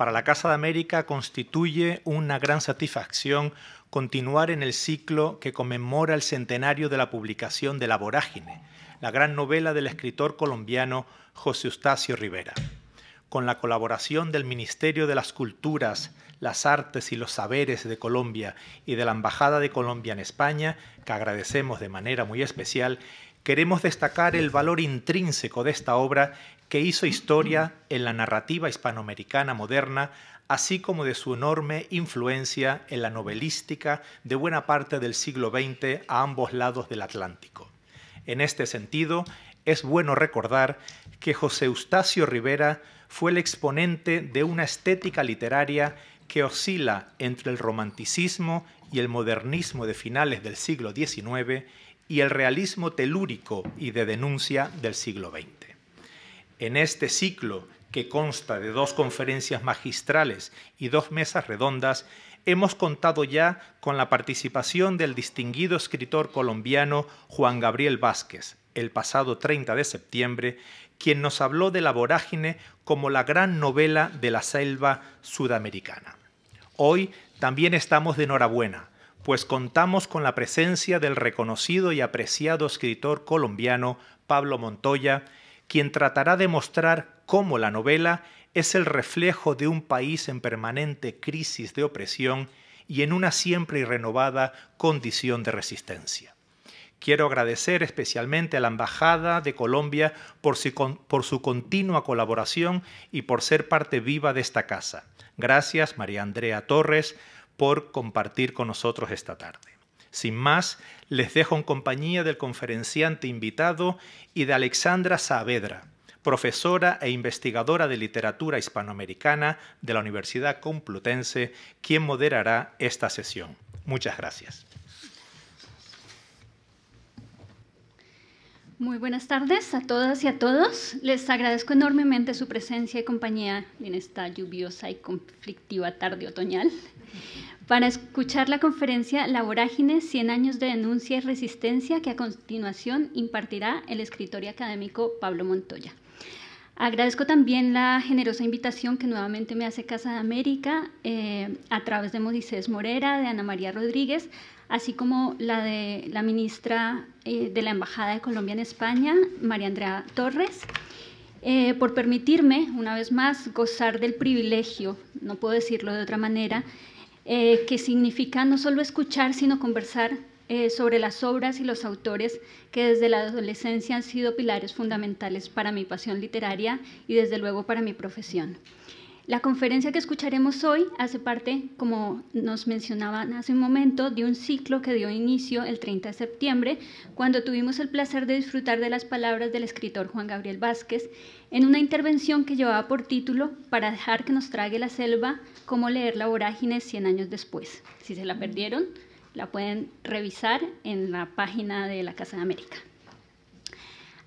Para la Casa de América constituye una gran satisfacción continuar en el ciclo que conmemora el centenario de la publicación de La Vorágine, la gran novela del escritor colombiano José Eustacio Rivera. Con la colaboración del Ministerio de las Culturas, las Artes y los Saberes de Colombia y de la Embajada de Colombia en España, que agradecemos de manera muy especial, queremos destacar el valor intrínseco de esta obra que hizo historia en la narrativa hispanoamericana moderna, así como de su enorme influencia en la novelística de buena parte del siglo XX a ambos lados del Atlántico. En este sentido, es bueno recordar que José Eustacio Rivera fue el exponente de una estética literaria que oscila entre el romanticismo y el modernismo de finales del siglo XIX y el realismo telúrico y de denuncia del siglo XX. En este ciclo, que consta de 2 conferencias magistrales y 2 mesas redondas, hemos contado ya con la participación del distinguido escritor colombiano Juan Gabriel Vázquez, el pasado 30 de septiembre, quien nos habló de La Vorágine como la gran novela de la selva sudamericana. Hoy también estamos de enhorabuena, pues contamos con la presencia del reconocido y apreciado escritor colombiano Pablo Montoya, quien tratará de mostrar cómo la novela es el reflejo de un país en permanente crisis de opresión y en una siempre y renovada condición de resistencia. Quiero agradecer especialmente a la Embajada de Colombia por su continua colaboración y por ser parte viva de esta casa. Gracias, María Andrea Torres, por compartir con nosotros esta tarde. Sin más, les dejo en compañía del conferenciante invitado y de Alexandra Saavedra, profesora e investigadora de literatura hispanoamericana de la Universidad Complutense, quien moderará esta sesión. Muchas gracias. Muy buenas tardes a todas y a todos. Les agradezco enormemente su presencia y compañía en esta lluviosa y conflictiva tarde otoñal para escuchar la conferencia La Vorágine, 100 años de denuncia y resistencia, que a continuación impartirá el escritor y académico Pablo Montoya. Agradezco también la generosa invitación que nuevamente me hace Casa de América a través de Moisés Morera, de Ana María Rodríguez, así como la de la ministra de la Embajada de Colombia en España, María Andrea Torres, por permitirme, una vez más, gozar del privilegio, no puedo decirlo de otra manera, que significa no solo escuchar, sino conversar sobre las obras y los autores que desde la adolescencia han sido pilares fundamentales para mi pasión literaria y desde luego para mi profesión. La conferencia que escucharemos hoy hace parte, como nos mencionaban hace un momento, de un ciclo que dio inicio el 30 de septiembre, cuando tuvimos el placer de disfrutar de las palabras del escritor Juan Gabriel Vázquez en una intervención que llevaba por título Para dejar que nos trague la selva, cómo leer La Vorágine 100 años después. Si se la perdieron, la pueden revisar en la página de la Casa de América.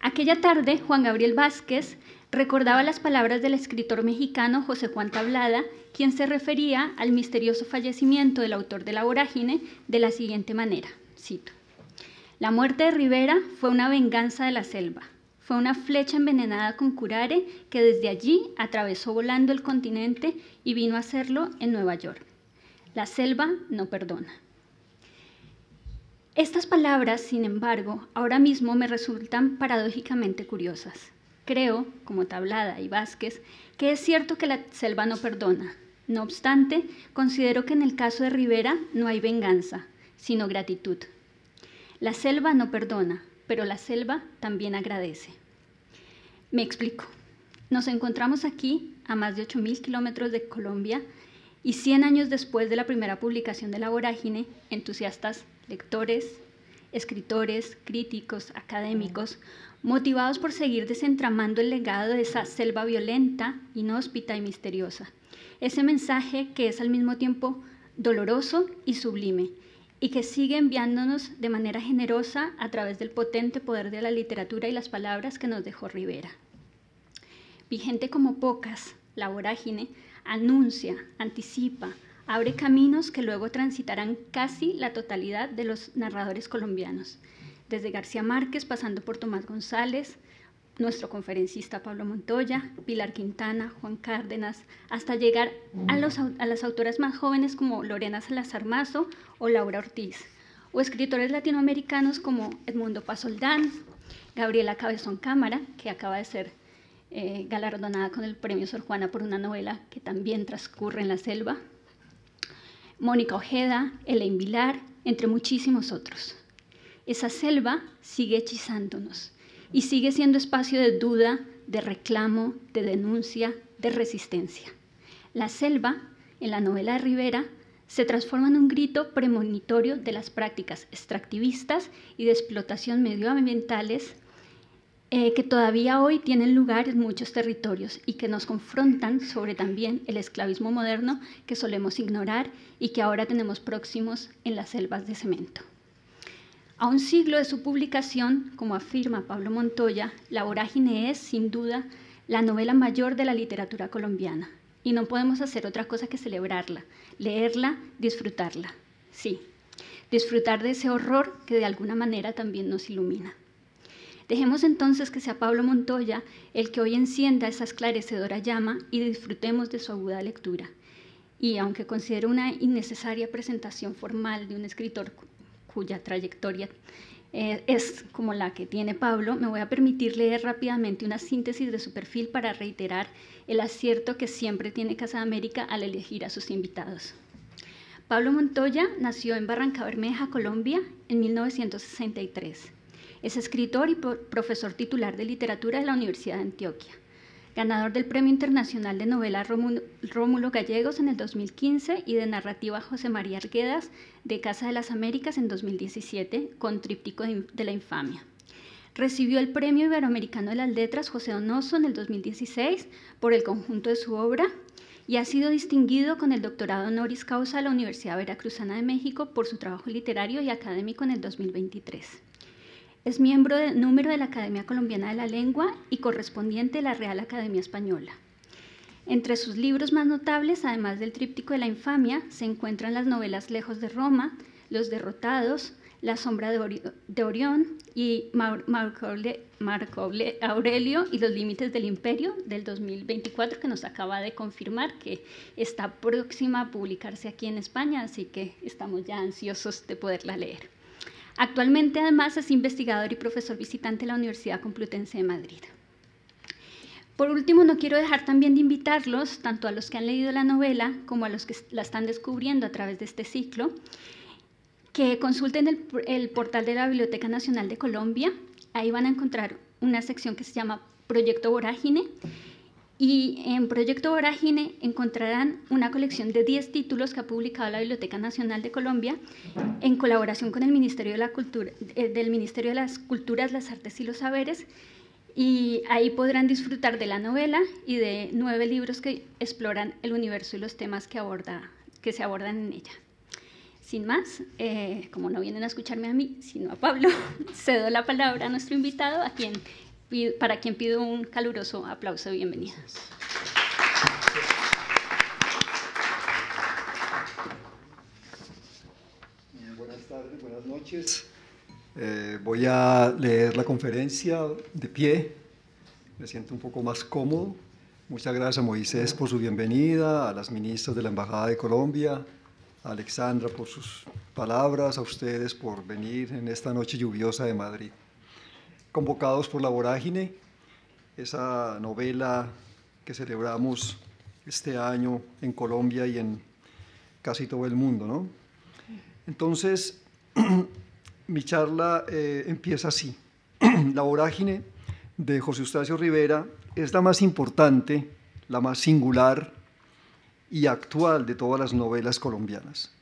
Aquella tarde, Juan Gabriel Vázquez recordaba las palabras del escritor mexicano José Juan Tablada, quien se refería al misterioso fallecimiento del autor de La Vorágine de la siguiente manera, cito: «La muerte de Rivera fue una venganza de la selva, fue una flecha envenenada con curare que desde allí atravesó volando el continente y vino a hacerlo en Nueva York. La selva no perdona». Estas palabras, sin embargo, ahora mismo me resultan paradójicamente curiosas. Creo, como Tablada y Vázquez, que es cierto que la selva no perdona. No obstante, considero que en el caso de Rivera no hay venganza, sino gratitud. La selva no perdona, pero la selva también agradece. Me explico. Nos encontramos aquí, a más de 8.000 kilómetros de Colombia, y 100 años después de la primera publicación de La Vorágine, entusiastas lectores, escritores, críticos, académicos, motivados por seguir desentramando el legado de esa selva violenta, inhóspita y misteriosa. Ese mensaje que es al mismo tiempo doloroso y sublime, y que sigue enviándonos de manera generosa a través del potente poder de la literatura y las palabras que nos dejó Rivera. Vigente como pocas, La Vorágine anuncia, anticipa, abre caminos que luego transitarán casi la totalidad de los narradores colombianos, desde García Márquez, pasando por Tomás González, nuestro conferencista Pablo Montoya, Pilar Quintana, Juan Cárdenas, hasta llegar a las autoras más jóvenes como Lorena Salazar Mazo o Laura Ortiz, o escritores latinoamericanos como Edmundo Pasoldán, Gabriela Cabezón Cámara, que acaba de ser galardonada con el Premio Sor Juana por una novela que también transcurre en la selva, Mónica Ojeda, Elaine Vilar, entre muchísimos otros. Esa selva sigue hechizándonos y sigue siendo espacio de duda, de reclamo, de denuncia, de resistencia. La selva, en la novela de Rivera, se transforma en un grito premonitorio de las prácticas extractivistas y de explotación medioambientales que todavía hoy tienen lugar en muchos territorios y que nos confrontan sobre también el esclavismo moderno que solemos ignorar y que ahora tenemos próximos en las selvas de cemento. A un siglo de su publicación, como afirma Pablo Montoya, La vorágine es, sin duda, la novela mayor de la literatura colombiana. Y no podemos hacer otra cosa que celebrarla, leerla, disfrutarla. Sí, disfrutar de ese horror que de alguna manera también nos ilumina. Dejemos entonces que sea Pablo Montoya el que hoy encienda esa esclarecedora llama y disfrutemos de su aguda lectura. Y aunque considero una innecesaria presentación formal de un escritor cuya trayectoria es como la que tiene Pablo, me voy a permitir leer rápidamente una síntesis de su perfil para reiterar el acierto que siempre tiene Casa de América al elegir a sus invitados. Pablo Montoya nació en Barranca Bermeja, Colombia, en 1963. Es escritor y profesor titular de literatura de la Universidad de Antioquia. Ganador del Premio Internacional de Novela Rómulo Gallegos en el 2015 y de narrativa José María Arguedas de Casa de las Américas en 2017 con Tríptico de la Infamia. Recibió el Premio Iberoamericano de las Letras José Donoso en el 2016 por el conjunto de su obra y ha sido distinguido con el doctorado honoris causa de la Universidad Veracruzana de México por su trabajo literario y académico en el 2023. Es miembro de número de la Academia Colombiana de la Lengua y correspondiente de la Real Academia Española. Entre sus libros más notables, además del Tríptico de la Infamia, se encuentran las novelas Lejos de Roma, Los Derrotados, La Sombra de Orión y Marco Aurelio y los Límites del Imperio del 2024, que nos acaba de confirmar que está próxima a publicarse aquí en España, así que estamos ya ansiosos de poderla leer. Actualmente, además, es investigador y profesor visitante de la Universidad Complutense de Madrid. Por último, no quiero dejar también de invitarlos, tanto a los que han leído la novela como a los que la están descubriendo a través de este ciclo, que consulten el portal de la Biblioteca Nacional de Colombia. Ahí van a encontrar una sección que se llama Proyecto Vorágine, y en Proyecto Vorágine encontrarán una colección de 10 títulos que ha publicado la Biblioteca Nacional de Colombia en colaboración con el Ministerio de las Culturas, las Artes y los Saberes, y ahí podrán disfrutar de la novela y de 9 libros que exploran el universo y los temas que se abordan en ella. Sin más, como no vienen a escucharme a mí, sino a Pablo, cedo la palabra a nuestro invitado, para quien pido un caluroso aplauso de bienvenida. Buenas tardes, buenas noches. Voy a leer la conferencia de pie. Me siento un poco más cómodo. Muchas gracias a Moisés por su bienvenida, a las ministras de la Embajada de Colombia, a Alexandra por sus palabras, a ustedes por venir en esta noche lluviosa de Madrid. Convocados por La vorágine, esa novela que celebramos este año en Colombia y en casi todo el mundo, ¿no? Entonces, mi charla empieza así. La vorágine de José Eustacio Rivera es la más importante, la más singular y actual de todas las novelas colombianas.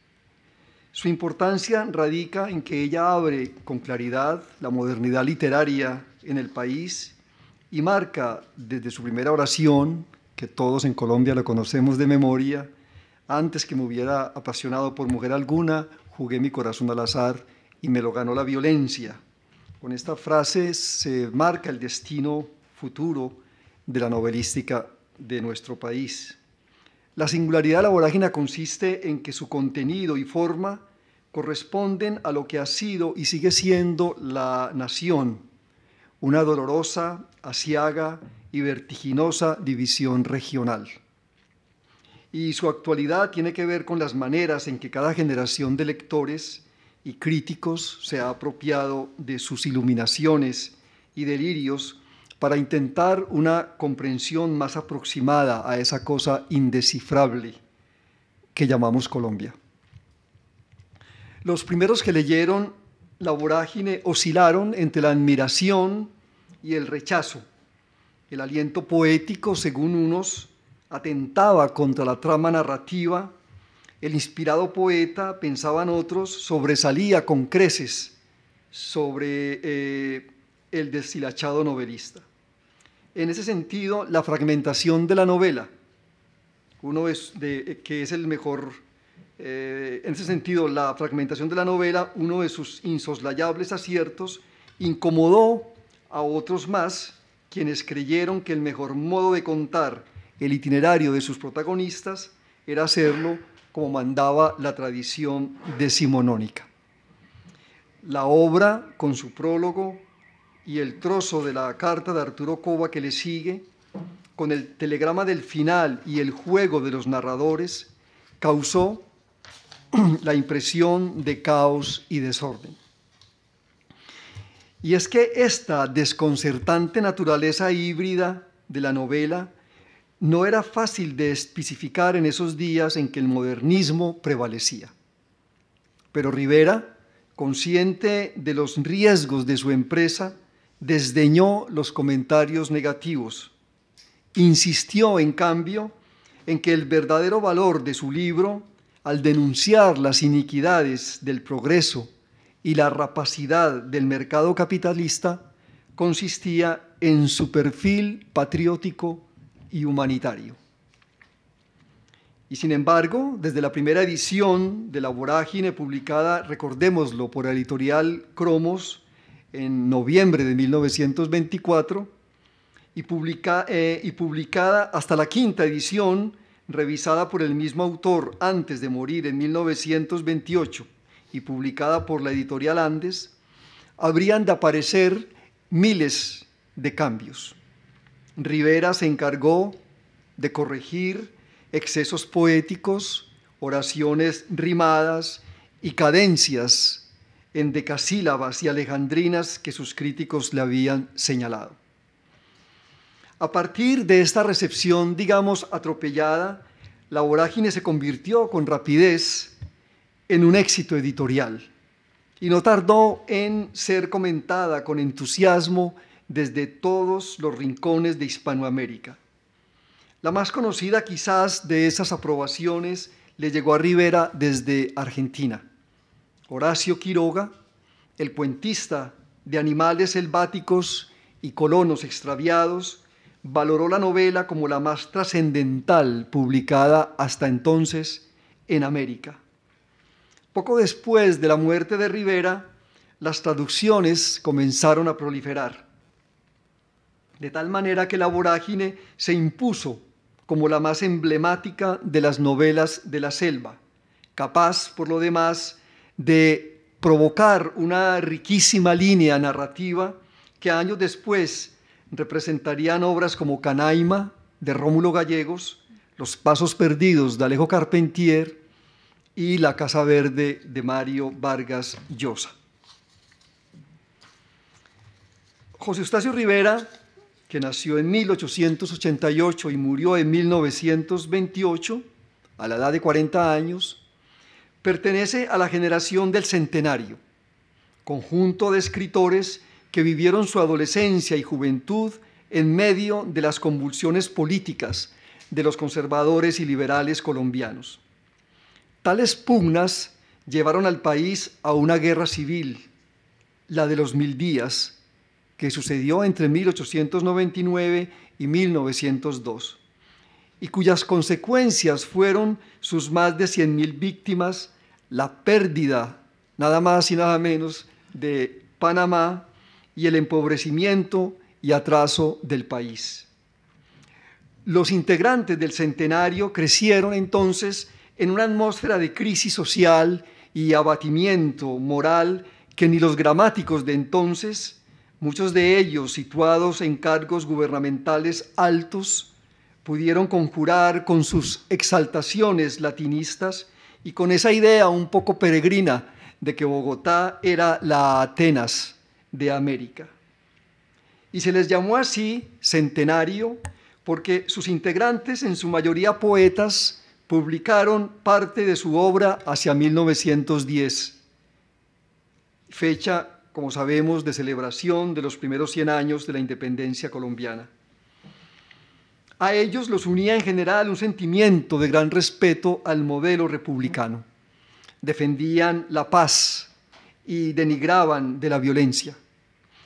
Su importancia radica en que ella abre con claridad la modernidad literaria en el país y marca desde su primera oración, que todos en Colombia la conocemos de memoria: antes que me hubiera apasionado por mujer alguna, jugué mi corazón al azar y me lo ganó la violencia. Con esta frase se marca el destino futuro de la novelística de nuestro país. La singularidad de La vorágine consiste en que su contenido y forma corresponden a lo que ha sido y sigue siendo la nación, una dolorosa, aciaga y vertiginosa división regional. Y su actualidad tiene que ver con las maneras en que cada generación de lectores y críticos se ha apropiado de sus iluminaciones y delirios para intentar una comprensión más aproximada a esa cosa indescifrable que llamamos Colombia. Los primeros que leyeron La vorágine oscilaron entre la admiración y el rechazo. El aliento poético, según unos, atentaba contra la trama narrativa. El inspirado poeta, pensaban otros, sobresalía con creces sobre el deshilachado novelista. En ese sentido, la fragmentación de la novela, que es el mejor, en ese sentido, la fragmentación de la novela, uno de sus insoslayables aciertos, incomodó a otros más, quienes creyeron que el mejor modo de contar el itinerario de sus protagonistas era hacerlo como mandaba la tradición decimonónica. La obra, con su prólogo y el trozo de la carta de Arturo Cova que le sigue, con el telegrama del final y el juego de los narradores, causó la impresión de caos y desorden. Y es que esta desconcertante naturaleza híbrida de la novela no era fácil de especificar en esos días en que el modernismo prevalecía. Pero Rivera, consciente de los riesgos de su empresa, desdeñó los comentarios negativos. Insistió, en cambio, en que el verdadero valor de su libro, al denunciar las iniquidades del progreso y la rapacidad del mercado capitalista, consistía en su perfil patriótico y humanitario. Y sin embargo, desde la primera edición de La vorágine, publicada, recordémoslo, por la editorial Cromos, en noviembre de 1924, y publicada hasta la quinta edición, revisada por el mismo autor antes de morir en 1928 y publicada por la editorial Andes, habrían de aparecer miles de cambios. Rivera se encargó de corregir excesos poéticos, oraciones rimadas y cadencias en decasílabas y alejandrinas que sus críticos le habían señalado. A partir de esta recepción, digamos, atropellada, La vorágine se convirtió con rapidez en un éxito editorial y no tardó en ser comentada con entusiasmo desde todos los rincones de Hispanoamérica. La más conocida quizás de esas aprobaciones le llegó a Rivera desde Argentina. Horacio Quiroga, el cuentista de animales selváticos y colonos extraviados, valoró la novela como la más trascendental publicada hasta entonces en América. Poco después de la muerte de Rivera, las traducciones comenzaron a proliferar, de tal manera que La vorágine se impuso como la más emblemática de las novelas de la selva, capaz, por lo demás, de provocar una riquísima línea narrativa que años después representarían obras como Canaima, de Rómulo Gallegos, Los pasos perdidos, de Alejo Carpentier, y La casa verde, de Mario Vargas Llosa. José Eustacio Rivera, que nació en 1888 y murió en 1928, a la edad de 40 años, pertenece a la generación del Centenario, conjunto de escritores que vivieron su adolescencia y juventud en medio de las convulsiones políticas de los conservadores y liberales colombianos. Tales pugnas llevaron al país a una guerra civil, la de los 1000 días, que sucedió entre 1899 y 1902, y cuyas consecuencias fueron sus más de 100.000 víctimas, la pérdida, nada más y nada menos, de Panamá y el empobrecimiento y atraso del país. Los integrantes del Centenario crecieron entonces en una atmósfera de crisis social y abatimiento moral que ni los gramáticos de entonces, muchos de ellos situados en cargos gubernamentales altos, pudieron conjurar con sus exaltaciones latinistas y con esa idea un poco peregrina de que Bogotá era la Atenas de América. Y se les llamó así Centenario porque sus integrantes, en su mayoría poetas, publicaron parte de su obra hacia 1910, fecha, como sabemos, de celebración de los primeros 100 años de la independencia colombiana. A ellos los unía en general un sentimiento de gran respeto al modelo republicano. Defendían la paz y denigraban de la violencia.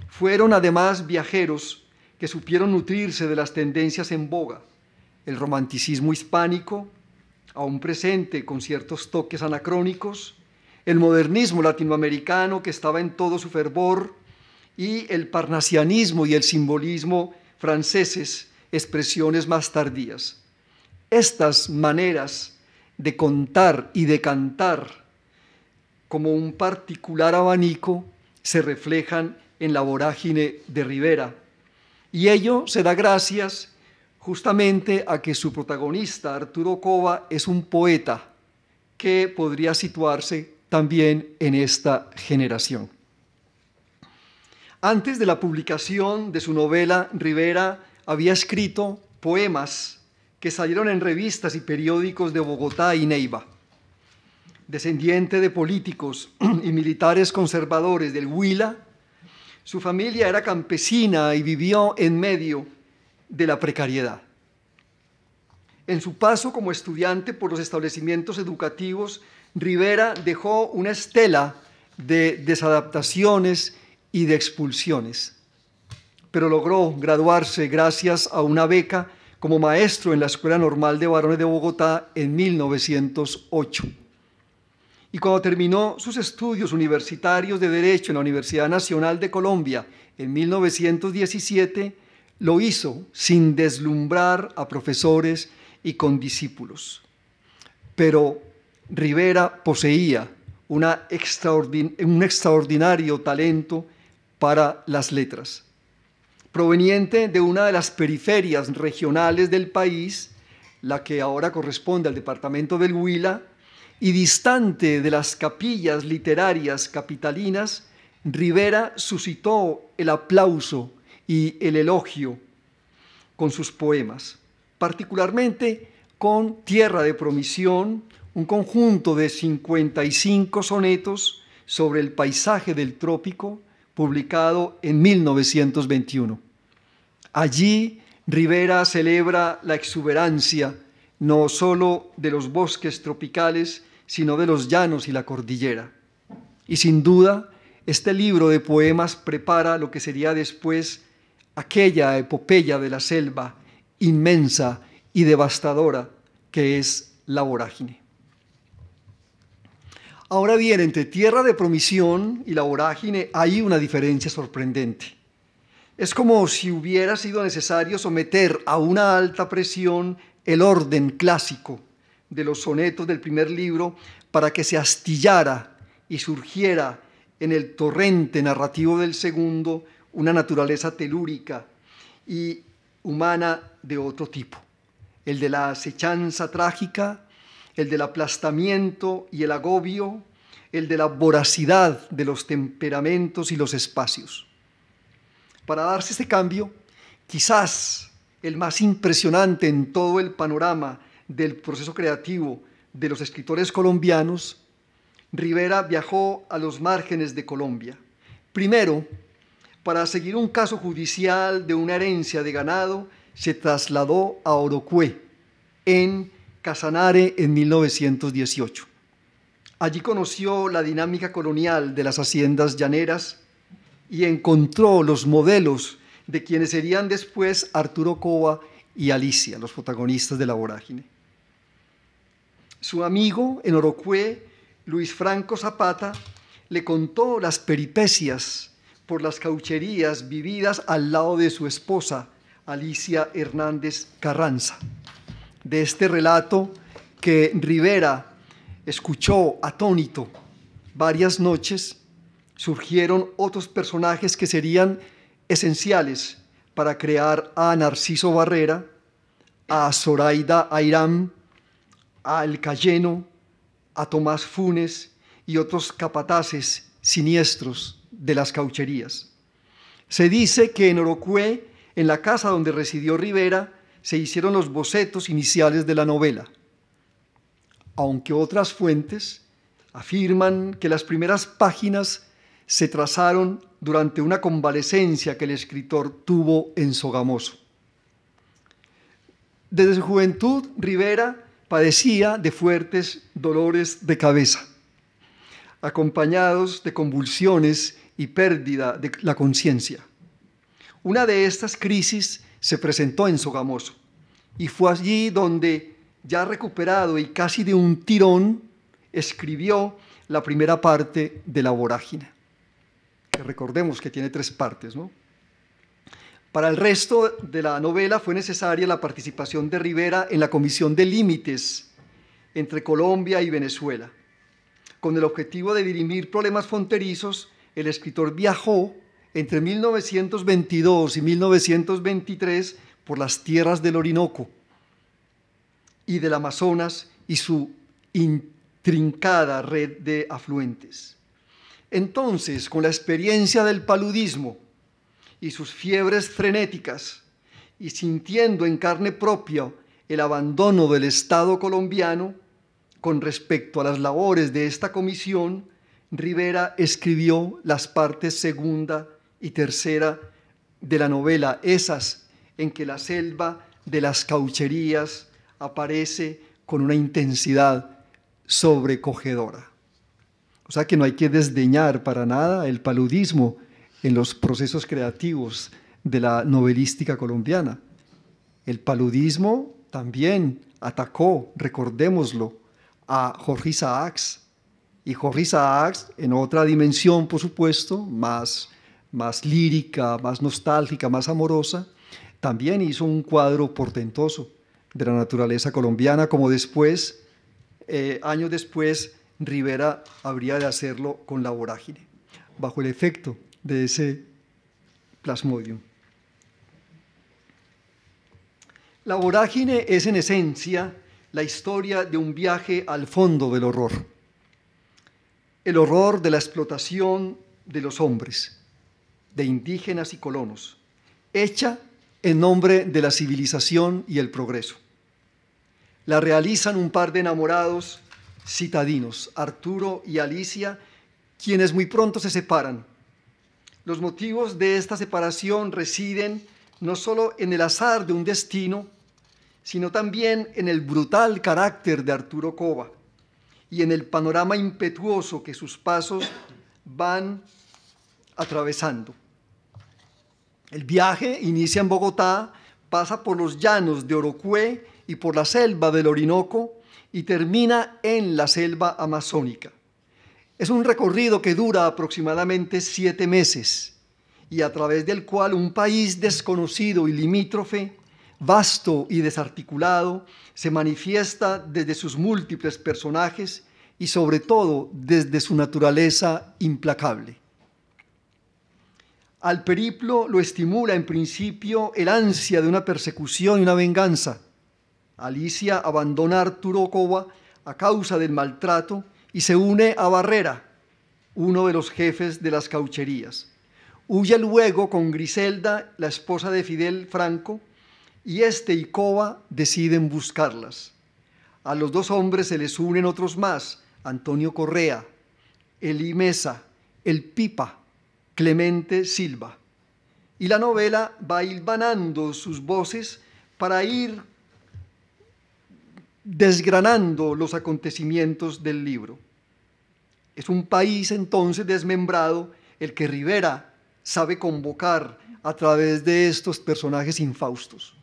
Fueron además viajeros que supieron nutrirse de las tendencias en boga, el romanticismo hispánico, aún presente con ciertos toques anacrónicos, el modernismo latinoamericano que estaba en todo su fervor y el parnasianismo y el simbolismo franceses, expresiones más tardías. Estas maneras de contar y de cantar como un particular abanico se reflejan en la vorágine de Rivera, y ello se da gracias justamente a que su protagonista, Arturo Cova, es un poeta que podría situarse también en esta generación. Antes de la publicación de su novela, Rivera había escrito poemas que salieron en revistas y periódicos de Bogotá y Neiva. Descendiente de políticos y militares conservadores del Huila, su familia era campesina y vivió en medio de la precariedad. En su paso como estudiante por los establecimientos educativos, Rivera dejó una estela de desadaptaciones y de expulsiones, pero logró graduarse gracias a una beca como maestro en la Escuela Normal de Varones de Bogotá en 1908. Y cuando terminó sus estudios universitarios de Derecho en la Universidad Nacional de Colombia en 1917, lo hizo sin deslumbrar a profesores y condiscípulos. Pero Rivera poseía un extraordinario talento para las letras. Proveniente de una de las periferias regionales del país, la que ahora corresponde al departamento del Huila, y distante de las capillas literarias capitalinas, Rivera suscitó el aplauso y el elogio con sus poemas, particularmente con Tierra de Promisión, un conjunto de 55 sonetos sobre el paisaje del trópico, publicado en 1921. Allí Rivera celebra la exuberancia no solo de los bosques tropicales, sino de los llanos y la cordillera. Y sin duda, este libro de poemas prepara lo que sería después aquella epopeya de la selva inmensa y devastadora que es la vorágine. Ahora bien, entre Tierra de Promisión y la vorágine hay una diferencia sorprendente. Es como si hubiera sido necesario someter a una alta presión el orden clásico de los sonetos del primer libro para que se astillara y surgiera en el torrente narrativo del segundo una naturaleza telúrica y humana de otro tipo, el de la acechanza trágica, el del aplastamiento y el agobio, el de la voracidad de los temperamentos y los espacios. Para darse este cambio, quizás el más impresionante en todo el panorama del proceso creativo de los escritores colombianos, Rivera viajó a los márgenes de Colombia. Primero, para seguir un caso judicial de una herencia de ganado, se trasladó a Orocue, en Casanare, en 1918. Allí conoció la dinámica colonial de las haciendas llaneras y encontró los modelos de quienes serían después Arturo Cova y Alicia, los protagonistas de la vorágine. Su amigo en Orocue, Luis Franco Zapata, le contó las peripecias por las caucherías vividas al lado de su esposa, Alicia Hernández Carranza. De este relato que Rivera escuchó atónito varias noches, surgieron otros personajes que serían esenciales para crear a Narciso Barrera, a Zoraida Airán, a El Cayeno, a Tomás Funes y otros capataces siniestros de las caucherías. Se dice que en Orocué, en la casa donde residió Rivera, se hicieron los bocetos iniciales de la novela, aunque otras fuentes afirman que las primeras páginas se trazaron durante una convalecencia que el escritor tuvo en Sogamoso. Desde su juventud, Rivera padecía de fuertes dolores de cabeza, acompañados de convulsiones y pérdida de la conciencia. Una de estas crisis se presentó en Sogamoso y fue allí donde, ya recuperado y casi de un tirón, escribió la primera parte de La Vorágine, que recordemos que tiene 3 partes, ¿no? Para el resto de la novela fue necesaria la participación de Rivera en la Comisión de Límites entre Colombia y Venezuela. Con el objetivo de dirimir problemas fronterizos, el escritor viajó entre 1922 y 1923 por las tierras del Orinoco y del Amazonas y su intrincada red de afluentes. Entonces, con la experiencia del paludismo y sus fiebres frenéticas, y sintiendo en carne propia el abandono del Estado colombiano con respecto a las labores de esta comisión, Rivera escribió las partes segunda y tercera de la novela, esas en que la selva de las caucherías aparece con una intensidad sobrecogedora. O sea que no hay que desdeñar para nada el paludismo en los procesos creativos de la novelística colombiana. El paludismo también atacó, recordémoslo, a Jorge Isaacs, y Jorge Isaacs, en otra dimensión, por supuesto, más lírica, más nostálgica, más amorosa, también hizo un cuadro portentoso de la naturaleza colombiana, como después, años después, Rivera habría de hacerlo con La Vorágine, bajo el efecto de ese plasmodium. La Vorágine es en esencia la historia de un viaje al fondo del horror. El horror de la explotación de los hombres, de indígenas y colonos, hecha en nombre de la civilización y el progreso. La realizan un par de enamorados citadinos, Arturo y Alicia, quienes muy pronto se separan. Los motivos de esta separación residen no solo en el azar de un destino, sino también en el brutal carácter de Arturo Cova y en el panorama impetuoso que sus pasos van atravesando. El viaje inicia en Bogotá, pasa por los llanos de Orocué y por la selva del Orinoco y termina en la selva amazónica. Es un recorrido que dura aproximadamente 7 meses y a través del cual un país desconocido y limítrofe, vasto y desarticulado, se manifiesta desde sus múltiples personajes y sobre todo desde su naturaleza implacable. Al periplo lo estimula en principio el ansia de una persecución y una venganza. Alicia abandona a Arturo Cova a causa del maltrato y se une a Barrera, uno de los jefes de las caucherías. Huye luego con Griselda, la esposa de Fidel Franco, y y Cova deciden buscarlas. A los 2 hombres se les unen otros más, Antonio Correa, Elí Mesa, El Pipa, Clemente Silva. Y la novela va hilvanando sus voces para ir desgranando los acontecimientos del libro. Es un país entonces desmembrado el que Rivera sabe convocar a través de estos personajes infaustos.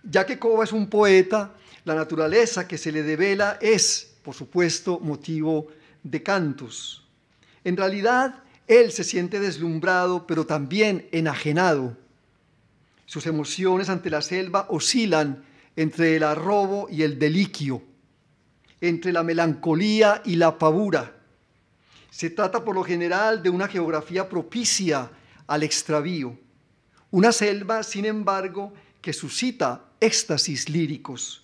Ya que Cova es un poeta, la naturaleza que se le devela es, por supuesto, motivo de cantos. En realidad, él se siente deslumbrado, pero también enajenado. Sus emociones ante la selva oscilan entre el arrobo y el deliquio, entre la melancolía y la pavura. Se trata por lo general de una geografía propicia al extravío. Una selva, sin embargo, que suscita éxtasis líricos.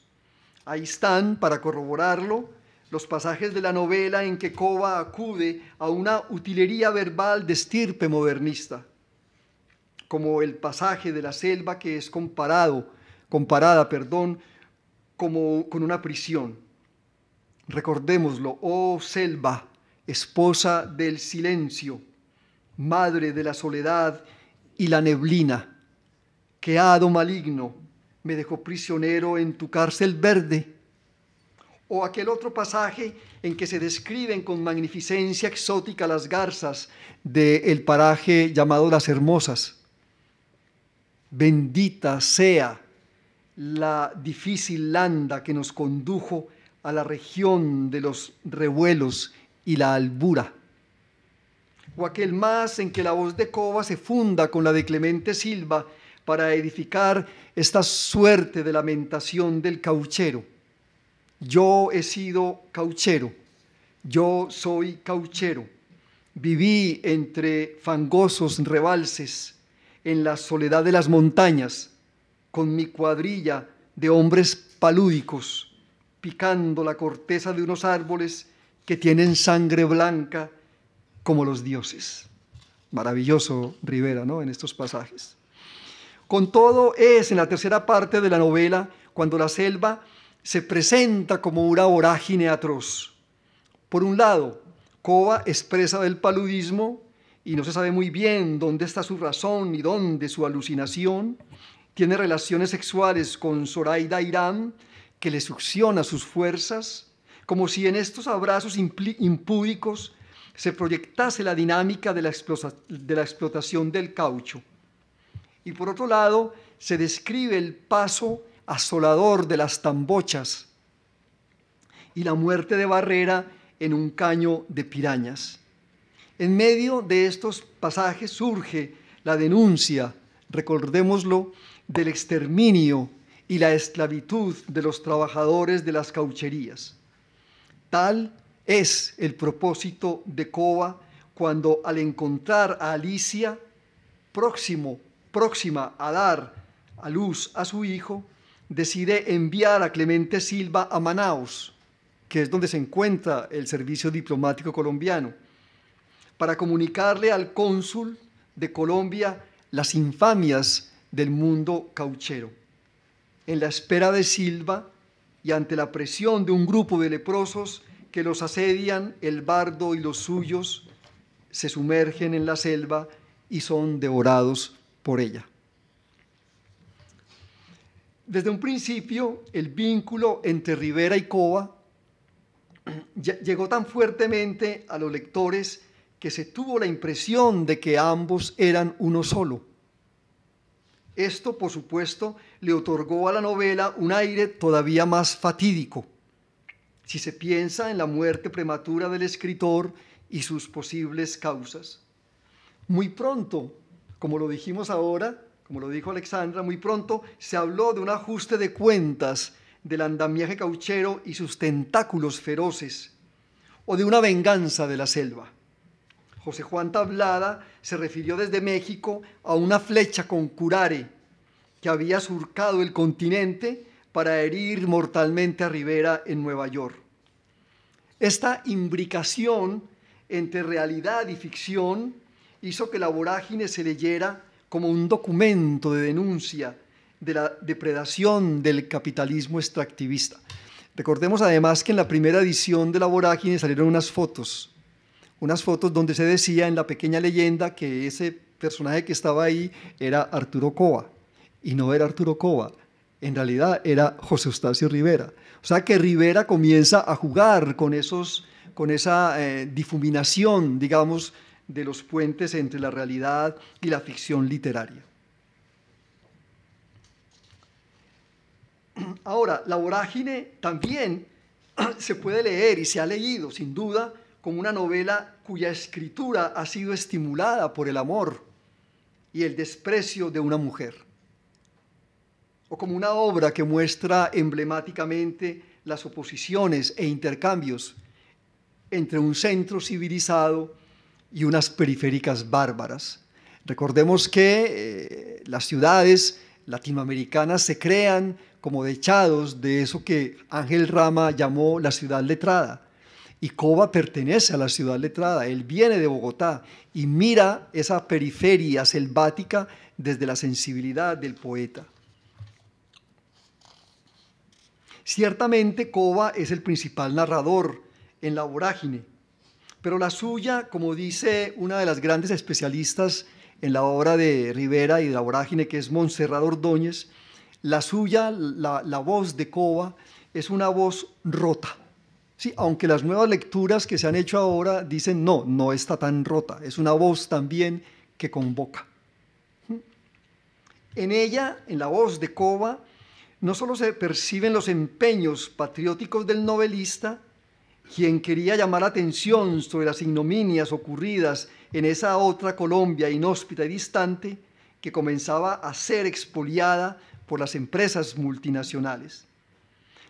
Ahí están, para corroborarlo, los pasajes de la novela en que Kova acude a una utilería verbal de estirpe modernista, como el pasaje de la selva que es comparada, como con una prisión. Recordémoslo: oh selva, esposa del silencio, madre de la soledad y la neblina, qué hado maligno me dejó prisionero en tu cárcel verde. O aquel otro pasaje en que se describen con magnificencia exótica las garzas del paraje llamado Las Hermosas. Bendita sea la difícil landa que nos condujo a la región de los revuelos y la albura. O aquel más en que la voz de Kova se funda con la de Clemente Silva para edificar esta suerte de lamentación del cauchero. Yo he sido cauchero, yo soy cauchero, viví entre fangosos rebalses, en la soledad de las montañas, con mi cuadrilla de hombres palúdicos, picando la corteza de unos árboles que tienen sangre blanca como los dioses. Maravilloso Rivera, ¿no?, en estos pasajes. Con todo, es en la tercera parte de la novela cuando la selva se presenta como una vorágine atroz. Por un lado, Kova es presa del paludismo y no se sabe muy bien dónde está su razón ni dónde su alucinación. Tiene relaciones sexuales con Zoraida Irán, que le succiona sus fuerzas, como si en estos abrazos impúdicos se proyectase la dinámica de la explotación del caucho. Y por otro lado, se describe el paso asolador de las tambochas y la muerte de Barrera en un caño de pirañas. En medio de estos pasajes surge la denuncia, recordémoslo, del exterminio y la esclavitud de los trabajadores de las caucherías. Tal es el propósito de Kova cuando, al encontrar a Alicia próxima a dar a luz a su hijo, decide enviar a Clemente Silva a Manaos, que es donde se encuentra el servicio diplomático colombiano, para comunicarle al cónsul de Colombia las infamias del mundo cauchero. En la espera de Silva y ante la presión de un grupo de leprosos que los asedian, el bardo y los suyos se sumergen en la selva y son devorados por ella. Desde un principio, el vínculo entre Rivera y Kova llegó tan fuertemente a los lectores que se tuvo la impresión de que ambos eran uno solo. Esto, por supuesto, le otorgó a la novela un aire todavía más fatídico, si se piensa en la muerte prematura del escritor y sus posibles causas. Muy pronto, como lo dijimos ahora, como lo dijo Alexandra, muy pronto se habló de un ajuste de cuentas del andamiaje cauchero y sus tentáculos feroces, o de una venganza de la selva. José Juan Tablada se refirió desde México a una flecha con curare que había surcado el continente para herir mortalmente a Rivera en Nueva York. Esta imbricación entre realidad y ficción hizo que La Vorágine se leyera como un documento de denuncia de la depredación del capitalismo extractivista. Recordemos además que en la primera edición de La Vorágine salieron unas fotos donde se decía en la pequeña leyenda que ese personaje que estaba ahí era Arturo Kova, y no era Arturo Kova, en realidad era José Eustacio Rivera. O sea que Rivera comienza a jugar con esa difuminación, digamos, de los puentes entre la realidad y la ficción literaria. Ahora, La Vorágine también se puede leer y se ha leído, sin duda, como una novela cuya escritura ha sido estimulada por el amor y el desprecio de una mujer, o como una obra que muestra emblemáticamente las oposiciones e intercambios entre un centro civilizado y unas periféricas bárbaras. Recordemos que las ciudades latinoamericanas se crean como dechados de eso que Ángel Rama llamó la ciudad letrada. Y Cova pertenece a la ciudad letrada, él viene de Bogotá y mira esa periferia selvática desde la sensibilidad del poeta. Ciertamente Cova es el principal narrador en La Vorágine, pero la suya, como dice una de las grandes especialistas en la obra de Rivera y de La Vorágine, que es Montserrat Ordóñez, la suya, la voz de Cova, es una voz rota. Sí, aunque las nuevas lecturas que se han hecho ahora dicen no está tan rota, es una voz también que convoca. En ella, en la voz de Cova, no solo se perciben los empeños patrióticos del novelista, quien quería llamar la atención sobre las ignominias ocurridas en esa otra Colombia inhóspita y distante que comenzaba a ser expoliada por las empresas multinacionales.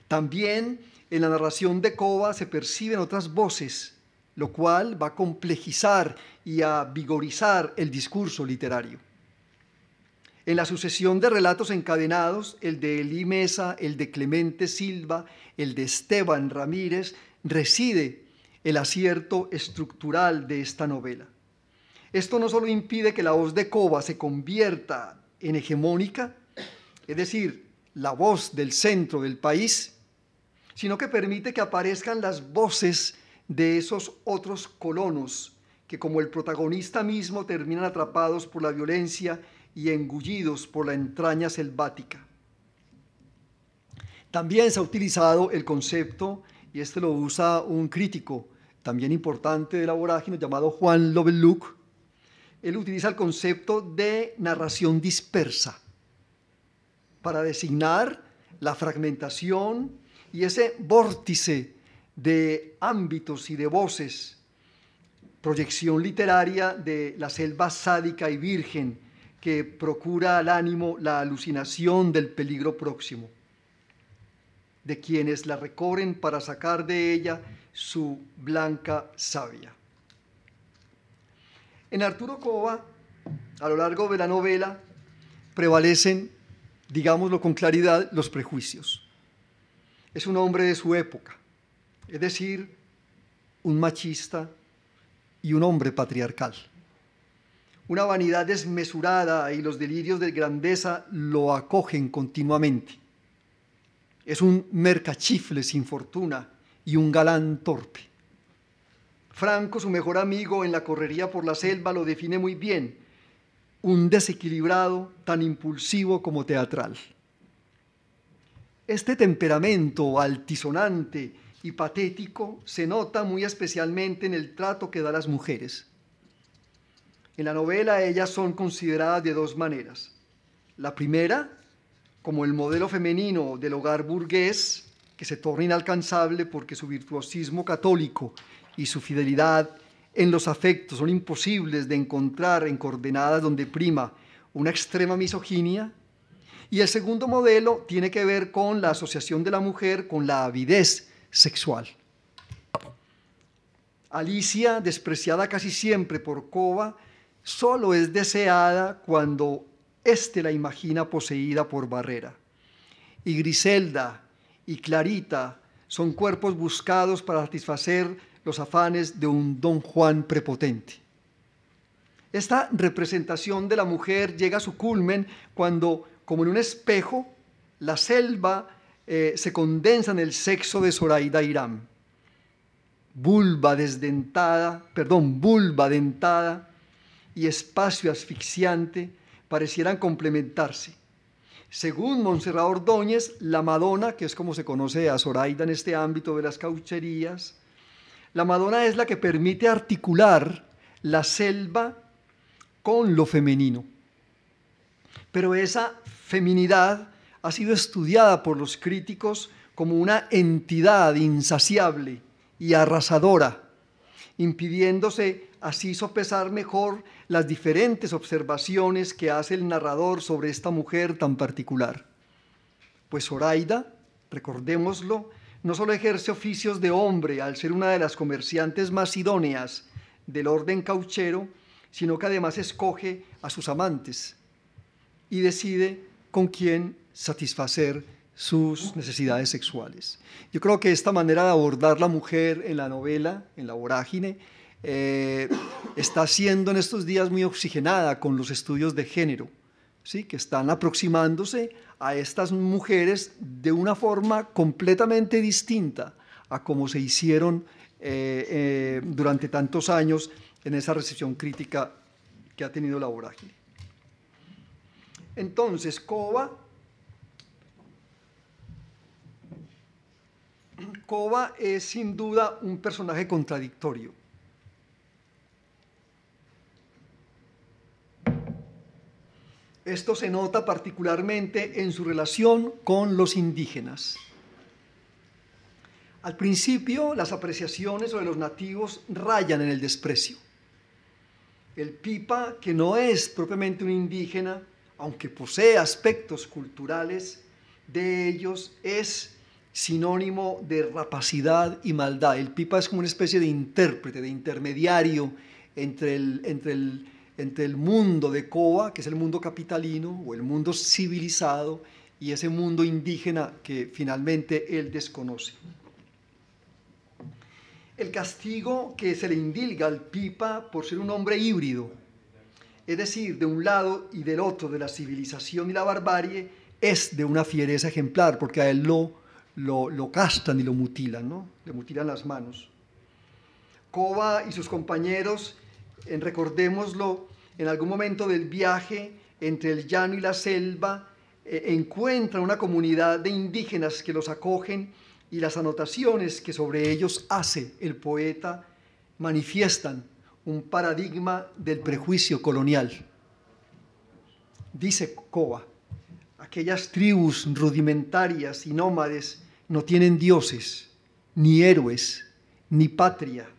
También en la narración de Cova se perciben otras voces, lo cual va a complejizar y a vigorizar el discurso literario. En la sucesión de relatos encadenados, el de Elí Mesa, el de Clemente Silva, el de Esteban Ramírez, reside el acierto estructural de esta novela. Esto no solo impide que la voz de Cova se convierta en hegemónica, es decir, la voz del centro del país, sino que permite que aparezcan las voces de esos otros colonos que, como el protagonista mismo, terminan atrapados por la violencia y engullidos por la entraña selvática. También se ha utilizado el concepto, y este lo usa un crítico también importante de La Vorágine llamado Juan Loveluc. Él utiliza el concepto de narración dispersa para designar la fragmentación y ese vórtice de ámbitos y de voces, proyección literaria de la selva sádica y virgen que procura al ánimo la alucinación del peligro próximo, de quienes la recorren para sacar de ella su blanca savia. En Arturo Cova, a lo largo de la novela, prevalecen, digámoslo con claridad, los prejuicios. Es un hombre de su época, es decir, un machista y un hombre patriarcal. Una vanidad desmesurada y los delirios de grandeza lo acogen continuamente. Es un mercachifle sin fortuna y un galán torpe. Franco, su mejor amigo en la correría por la selva, lo define muy bien: un desequilibrado tan impulsivo como teatral. Este temperamento altisonante y patético se nota muy especialmente en el trato que da a las mujeres. En la novela ellas son consideradas de dos maneras. La primera, como el modelo femenino del hogar burgués, que se torna inalcanzable porque su virtuosismo católico y su fidelidad en los afectos son imposibles de encontrar en coordenadas donde prima una extrema misoginia. Y el segundo modelo tiene que ver con la asociación de la mujer con la avidez sexual. Alicia, despreciada casi siempre por Cova, solo es deseada cuando éste la imagina poseída por Barrera. Y Griselda y Clarita son cuerpos buscados para satisfacer los afanes de un Don Juan prepotente. Esta representación de la mujer llega a su culmen cuando, como en un espejo, la selva se condensa en el sexo de Zoraida Irán. Vulva dentada y espacio asfixiante parecieran complementarse. Según Montserrat Ordóñez, la Madonna, que es como se conoce a Zoraida en este ámbito de las caucherías, la Madonna es la que permite articular la selva con lo femenino. Pero esa feminidad ha sido estudiada por los críticos como una entidad insaciable y arrasadora, impidiéndose así sopesar mejor las diferentes observaciones que hace el narrador sobre esta mujer tan particular. Pues Zoraida, recordémoslo, no solo ejerce oficios de hombre al ser una de las comerciantes más idóneas del orden cauchero, sino que además escoge a sus amantes y decide con quién satisfacer sus necesidades sexuales. Yo creo que esta manera de abordar la mujer en la novela, en La Vorágine, está siendo en estos días muy oxigenada con los estudios de género, ¿sí? Que están aproximándose a estas mujeres de una forma completamente distinta a como se hicieron durante tantos años en esa recepción crítica que ha tenido La Vorágine. Entonces, Kova es sin duda un personaje contradictorio. Esto se nota particularmente en su relación con los indígenas. Al principio, las apreciaciones sobre los nativos rayan en el desprecio. El Pipa, que no es propiamente un indígena, aunque posee aspectos culturales de ellos, es sinónimo de rapacidad y maldad. El Pipa es como una especie de intérprete, de intermediario entre el mundo de Kova, que es el mundo capitalino o el mundo civilizado, y ese mundo indígena que finalmente él desconoce. El castigo que se le indilga al Pipa por ser un hombre híbrido, es decir, de un lado y del otro de la civilización y la barbarie, es de una fiereza ejemplar, porque a él lo castran y lo mutilan, ¿no? Le mutilan las manos. Kova y sus compañeros, recordémoslo, en algún momento del viaje entre el llano y la selva, encuentran una comunidad de indígenas que los acogen, y las anotaciones que sobre ellos hace el poeta manifiestan un paradigma del prejuicio colonial. Dice Kova: aquellas tribus rudimentarias y nómades no tienen dioses, ni héroes, ni patria,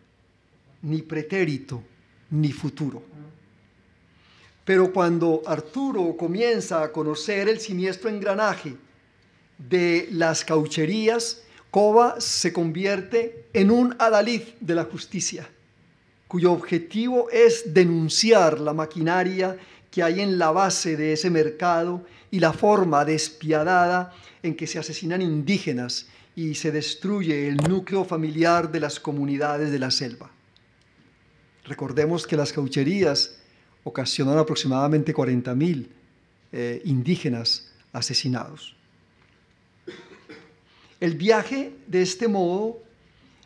ni pretérito, ni futuro. Pero cuando Arturo comienza a conocer el siniestro engranaje de las caucherías, Kova se convierte en un adalid de la justicia, cuyo objetivo es denunciar la maquinaria que hay en la base de ese mercado y la forma despiadada en que se asesinan indígenas y se destruye el núcleo familiar de las comunidades de la selva. Recordemos que las caucherías ocasionan aproximadamente 40.000 indígenas asesinados. El viaje, de este modo,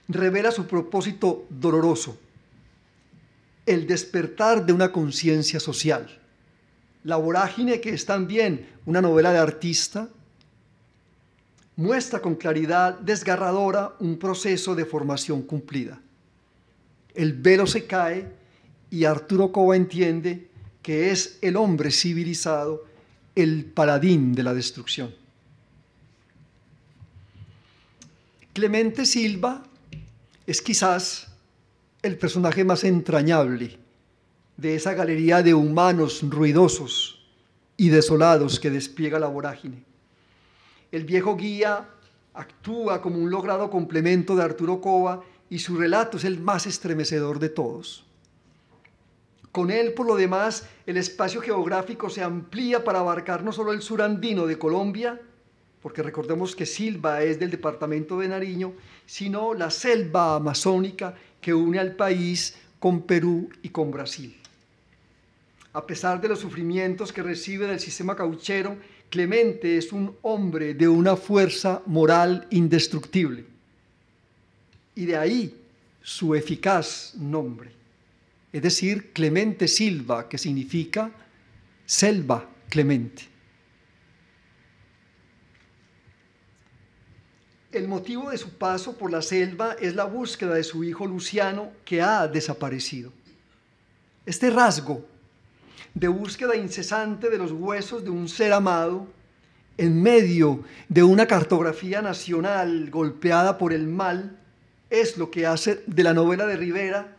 revela su propósito doloroso: el despertar de una conciencia social. La Vorágine, que es también una novela de artista, muestra con claridad desgarradora un proceso de formación cumplida. El velo se cae y Arturo Kova entiende que es el hombre civilizado el paladín de la destrucción. Clemente Silva es quizás el personaje más entrañable de esa galería de humanos ruidosos y desolados que despliega La Vorágine. El viejo guía actúa como un logrado complemento de Arturo Kova y su relato es el más estremecedor de todos. Con él, por lo demás, el espacio geográfico se amplía para abarcar no solo el sur andino de Colombia, porque recordemos que Silva es del departamento de Nariño, sino la selva amazónica que une al país con Perú y con Brasil. A pesar de los sufrimientos que recibe del sistema cauchero, Clemente es un hombre de una fuerza moral indestructible. Y de ahí su eficaz nombre. Es decir, Clemente Silva, que significa selva clemente. El motivo de su paso por la selva es la búsqueda de su hijo Luciano, que ha desaparecido. Este rasgo de búsqueda incesante de los huesos de un ser amado, en medio de una cartografía nacional golpeada por el mal, es lo que hace de la novela de Rivera,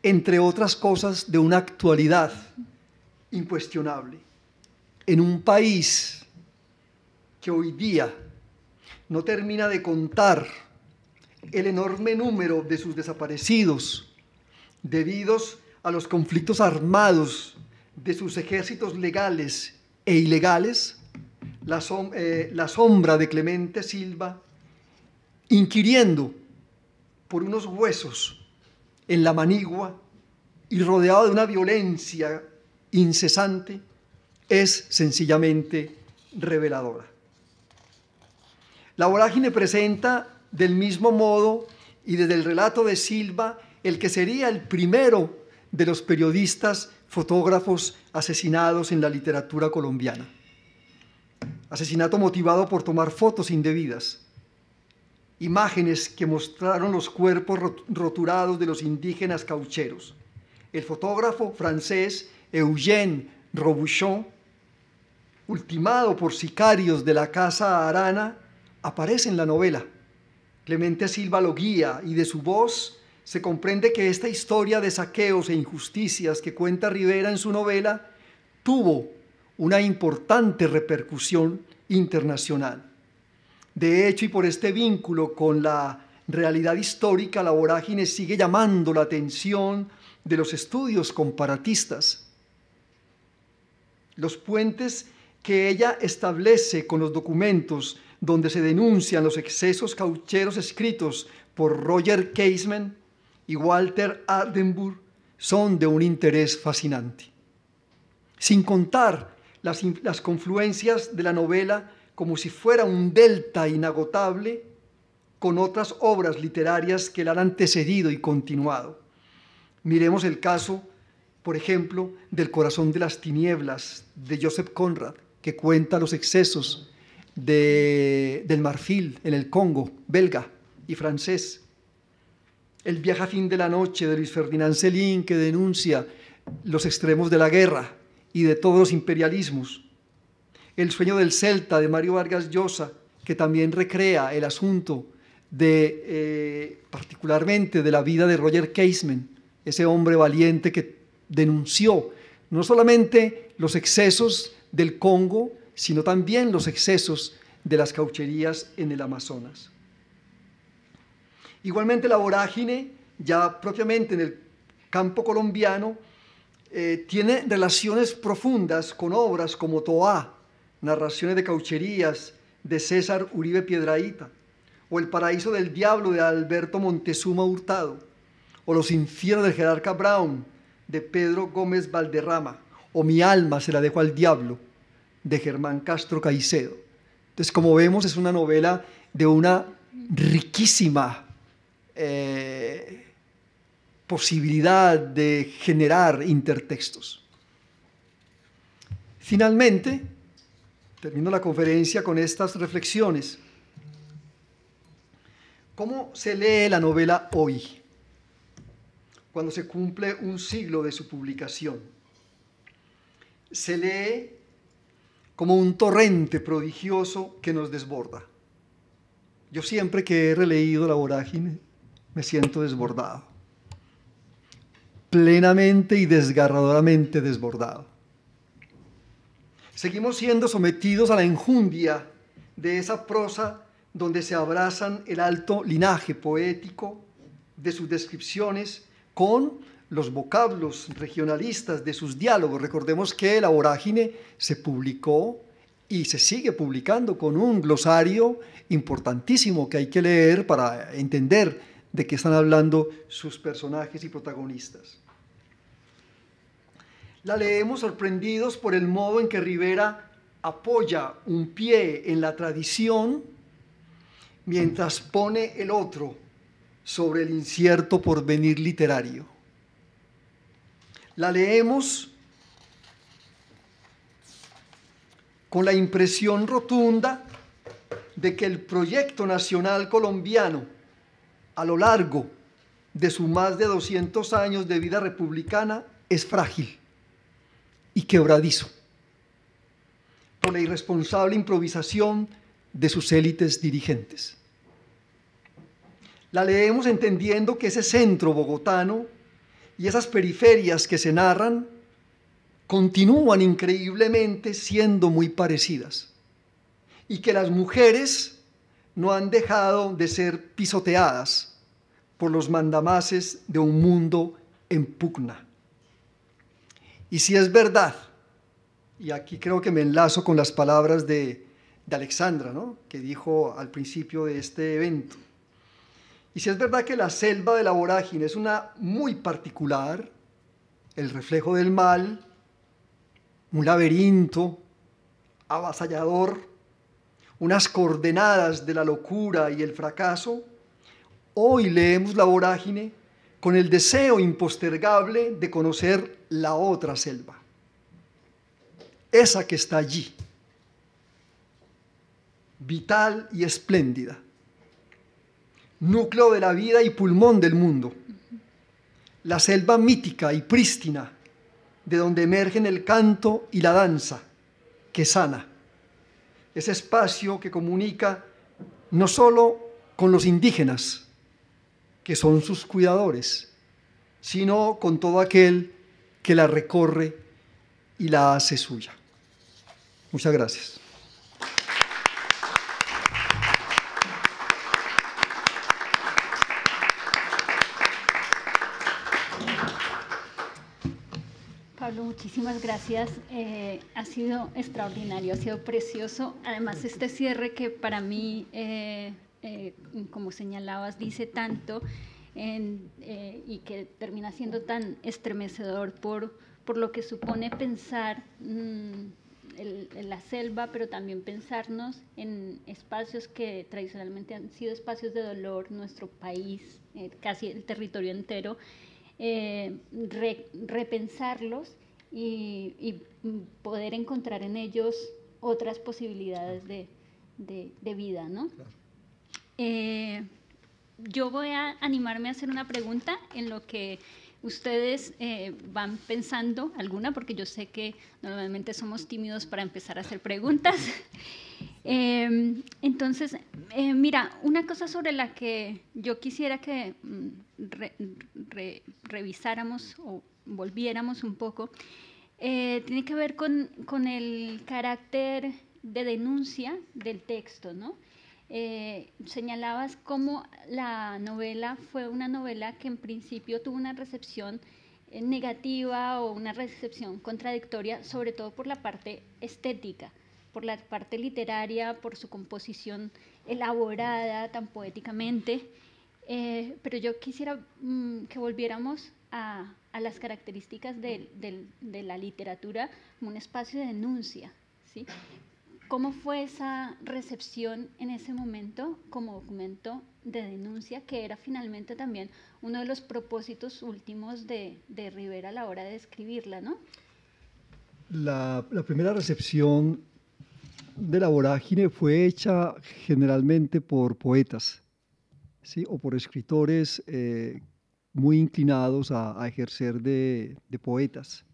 entre otras cosas, de una actualidad incuestionable. En un país que hoy día no termina de contar el enorme número de sus desaparecidos debidos a los conflictos armados de sus ejércitos legales e ilegales, la sombra de Clemente Silva, inquiriendo por unos huesos en la manigua y rodeado de una violencia incesante, es sencillamente reveladora. La vorágine presenta del mismo modo y desde el relato de Silva el que sería el primero de los periodistas fotógrafos asesinados en la literatura colombiana. Asesinato motivado por tomar fotos indebidas, imágenes que mostraron los cuerpos roturados de los indígenas caucheros. El fotógrafo francés Eugène Robuchon, ultimado por sicarios de la Casa Arana, aparece en la novela. Clemente Silva lo guía y de su voz se comprende que esta historia de saqueos e injusticias que cuenta Rivera en su novela tuvo una importante repercusión internacional. De hecho, y por este vínculo con la realidad histórica, la vorágine sigue llamando la atención de los estudios comparatistas. Los puentes que ella establece con los documentos donde se denuncian los excesos caucheros escritos por Roger Casement y Walter Ardenburg son de un interés fascinante. Sin contar las confluencias de la novela como si fuera un delta inagotable con otras obras literarias que la han antecedido y continuado. Miremos el caso, por ejemplo, del Corazón de las Tinieblas de Joseph Conrad, que cuenta los excesos del Marfil en el Congo belga y francés. El Viaje a fin de la noche de Luis Ferdinand Céline, que denuncia los extremos de la guerra y de todos los imperialismos. El sueño del Celta de Mario Vargas Llosa, que también recrea el asunto particularmente de la vida de Roger Casement, ese hombre valiente que denunció no solamente los excesos del Congo, sino también los excesos de las caucherías en el Amazonas. Igualmente la vorágine, ya propiamente en el campo colombiano, tiene relaciones profundas con obras como Toá, narraciones de caucherías de César Uribe Piedrahíta, o El paraíso del diablo de Alberto Montezuma Hurtado, o Los infiernos del jerarca Brown de Pedro Gómez Valderrama, o Mi alma se la dejo al diablo de Germán Castro Caicedo. Entonces, como vemos, es una novela de una riquísima posibilidad de generar intertextos. Finalmente, termino la conferencia con estas reflexiones. ¿Cómo se lee la novela hoy, cuando se cumple un siglo de su publicación? Se lee como un torrente prodigioso que nos desborda. Yo siempre que he releído La vorágine me siento desbordado, plenamente y desgarradoramente desbordado. Seguimos siendo sometidos a la enjundia de esa prosa donde se abrazan el alto linaje poético de sus descripciones con los vocablos regionalistas de sus diálogos. Recordemos que La vorágine se publicó y se sigue publicando con un glosario importantísimo que hay que leer para entender de qué están hablando sus personajes y protagonistas. La leemos sorprendidos por el modo en que Rivera apoya un pie en la tradición mientras pone el otro sobre el incierto porvenir literario. La leemos con la impresión rotunda de que el proyecto nacional colombiano, a lo largo de sus más de 200 años de vida republicana, es frágil y quebradizo por la irresponsable improvisación de sus élites dirigentes. La leemos entendiendo que ese centro bogotano y esas periferias que se narran continúan increíblemente siendo muy parecidas y que las mujeres no han dejado de ser pisoteadas por los mandamases de un mundo en pugna. Y si es verdad, y aquí creo que me enlazo con las palabras de Alexandra, ¿no?, que dijo al principio de este evento, y si es verdad que la selva de la vorágine es una muy particular, el reflejo del mal, un laberinto avasallador, unas coordenadas de la locura y el fracaso, hoy leemos la vorágine con el deseo impostergable de conocer la otra selva, esa que está allí, vital y espléndida, núcleo de la vida y pulmón del mundo, la selva mítica y prístina, de donde emergen el canto y la danza, que sana, ese espacio que comunica no solo con los indígenas, que son sus cuidadores, sino con todo aquel que la recorre y la hace suya. Muchas gracias. Pablo, muchísimas gracias. Ha sido extraordinario, ha sido precioso. Además, este cierre que para mí, como señalabas, dice tanto y que termina siendo tan estremecedor por lo que supone pensar la selva, pero también pensarnos en espacios que tradicionalmente han sido espacios de dolor, nuestro país, casi el territorio entero. Repensarlos y poder encontrar en ellos otras posibilidades de vida, ¿no? Claro. Yo voy a animarme a hacer una pregunta en lo que ustedes van pensando alguna, porque yo sé que normalmente somos tímidos para empezar a hacer preguntas. Entonces, mira, una cosa sobre la que yo quisiera que revisáramos o volviéramos un poco, tiene que ver con el carácter de denuncia del texto, ¿no? Señalabas cómo la novela fue una novela que en principio tuvo una recepción negativa o una recepción contradictoria, sobre todo por la parte estética, por la parte literaria, por su composición elaborada tan poéticamente, pero yo quisiera que volviéramos a las características de la literatura como un espacio de denuncia, ¿sí? ¿Cómo fue esa recepción en ese momento como documento de denuncia, que era finalmente también uno de los propósitos últimos de Rivera a la hora de escribirla, ¿no? La primera recepción de la vorágine fue hecha generalmente por poetas, ¿sí?, o por escritores muy inclinados a ejercer de poetas.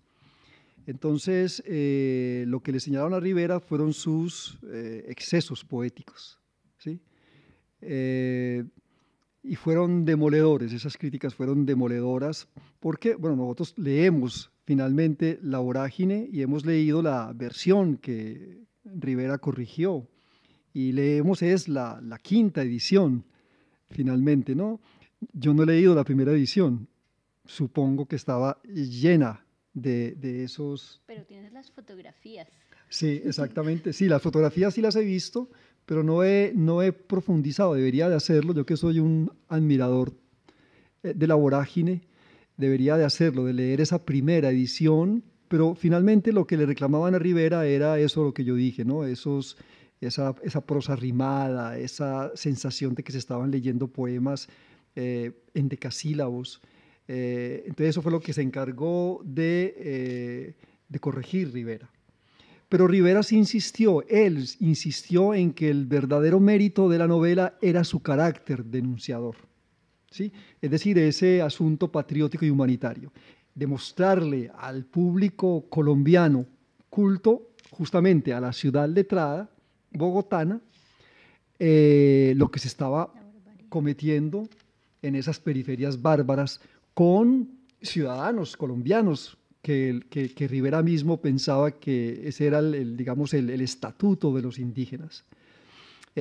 Entonces, lo que le señalaron a Rivera fueron sus excesos poéticos, ¿sí? Y fueron demoledores, esas críticas fueron demoledoras, porque, bueno, nosotros leemos finalmente La Vorágine y hemos leído la versión que Rivera corrigió, y leemos es la quinta edición, finalmente, ¿no? Yo no he leído la primera edición, supongo que estaba llena de esos... Pero tienes las fotografías. Sí, exactamente. Sí, las fotografías sí las he visto, pero no he profundizado. Debería de hacerlo. Yo que soy un admirador de La Vorágine, debería de hacerlo, de leer esa primera edición, pero finalmente lo que le reclamaban a Rivera era eso, lo que yo dije, ¿no? Esa prosa rimada, esa sensación de que se estaban leyendo poemas en decasílabos. Entonces eso fue lo que se encargó de corregir Rivera. Pero Rivera sí insistió, él insistió en que el verdadero mérito de la novela era su carácter denunciador, ¿sí? Es decir, ese asunto patriótico y humanitario, demostrarle al público colombiano culto justamente a la ciudad letrada bogotana lo que se estaba cometiendo en esas periferias bárbaras con ciudadanos colombianos que Rivera mismo pensaba que ese era digamos, el estatuto de los indígenas.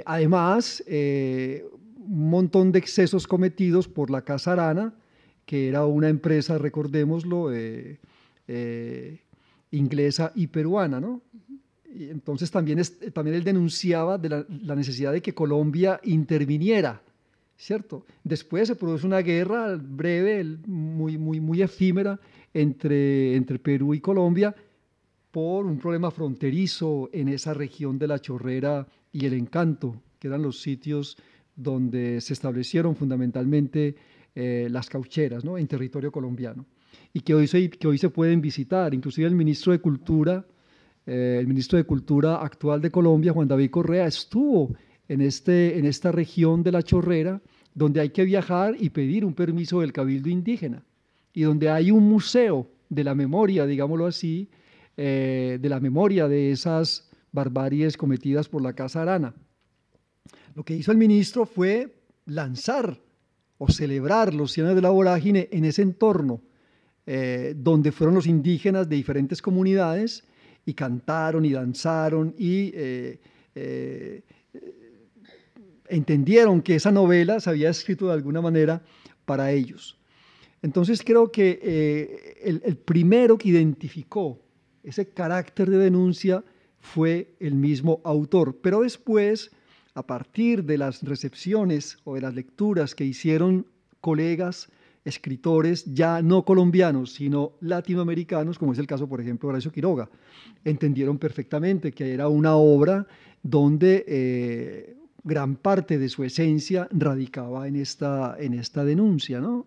Además, un montón de excesos cometidos por la Casa Arana, que era una empresa, recordémoslo, inglesa y peruana, ¿no? Y entonces también él denunciaba de la necesidad de que Colombia interviniera, ¿cierto? Después se produce una guerra breve, muy efímera, entre Perú y Colombia por un problema fronterizo en esa región de La Chorrera y El Encanto, que eran los sitios donde se establecieron fundamentalmente las caucheras, ¿no? En territorio colombiano, y que hoy se pueden visitar. Inclusive el ministro de Cultura actual de Colombia, Juan David Correa, estuvo en esta región de La Chorrera, donde hay que viajar y pedir un permiso del Cabildo Indígena, y donde hay un museo de la memoria, digámoslo así, de la memoria de esas barbaries cometidas por la Casa Arana. Lo que hizo el ministro fue lanzar o celebrar los 100 años de la vorágine en ese entorno, donde fueron los indígenas de diferentes comunidades y cantaron y danzaron y entendieron que esa novela se había escrito de alguna manera para ellos. Entonces creo que el primero que identificó ese carácter de denuncia fue el mismo autor, pero después, a partir de las recepciones o de las lecturas que hicieron colegas, escritores ya no colombianos, sino latinoamericanos, como es el caso, por ejemplo, de Horacio Quiroga, entendieron perfectamente que era una obra donde gran parte de su esencia radicaba en esta denuncia, ¿no?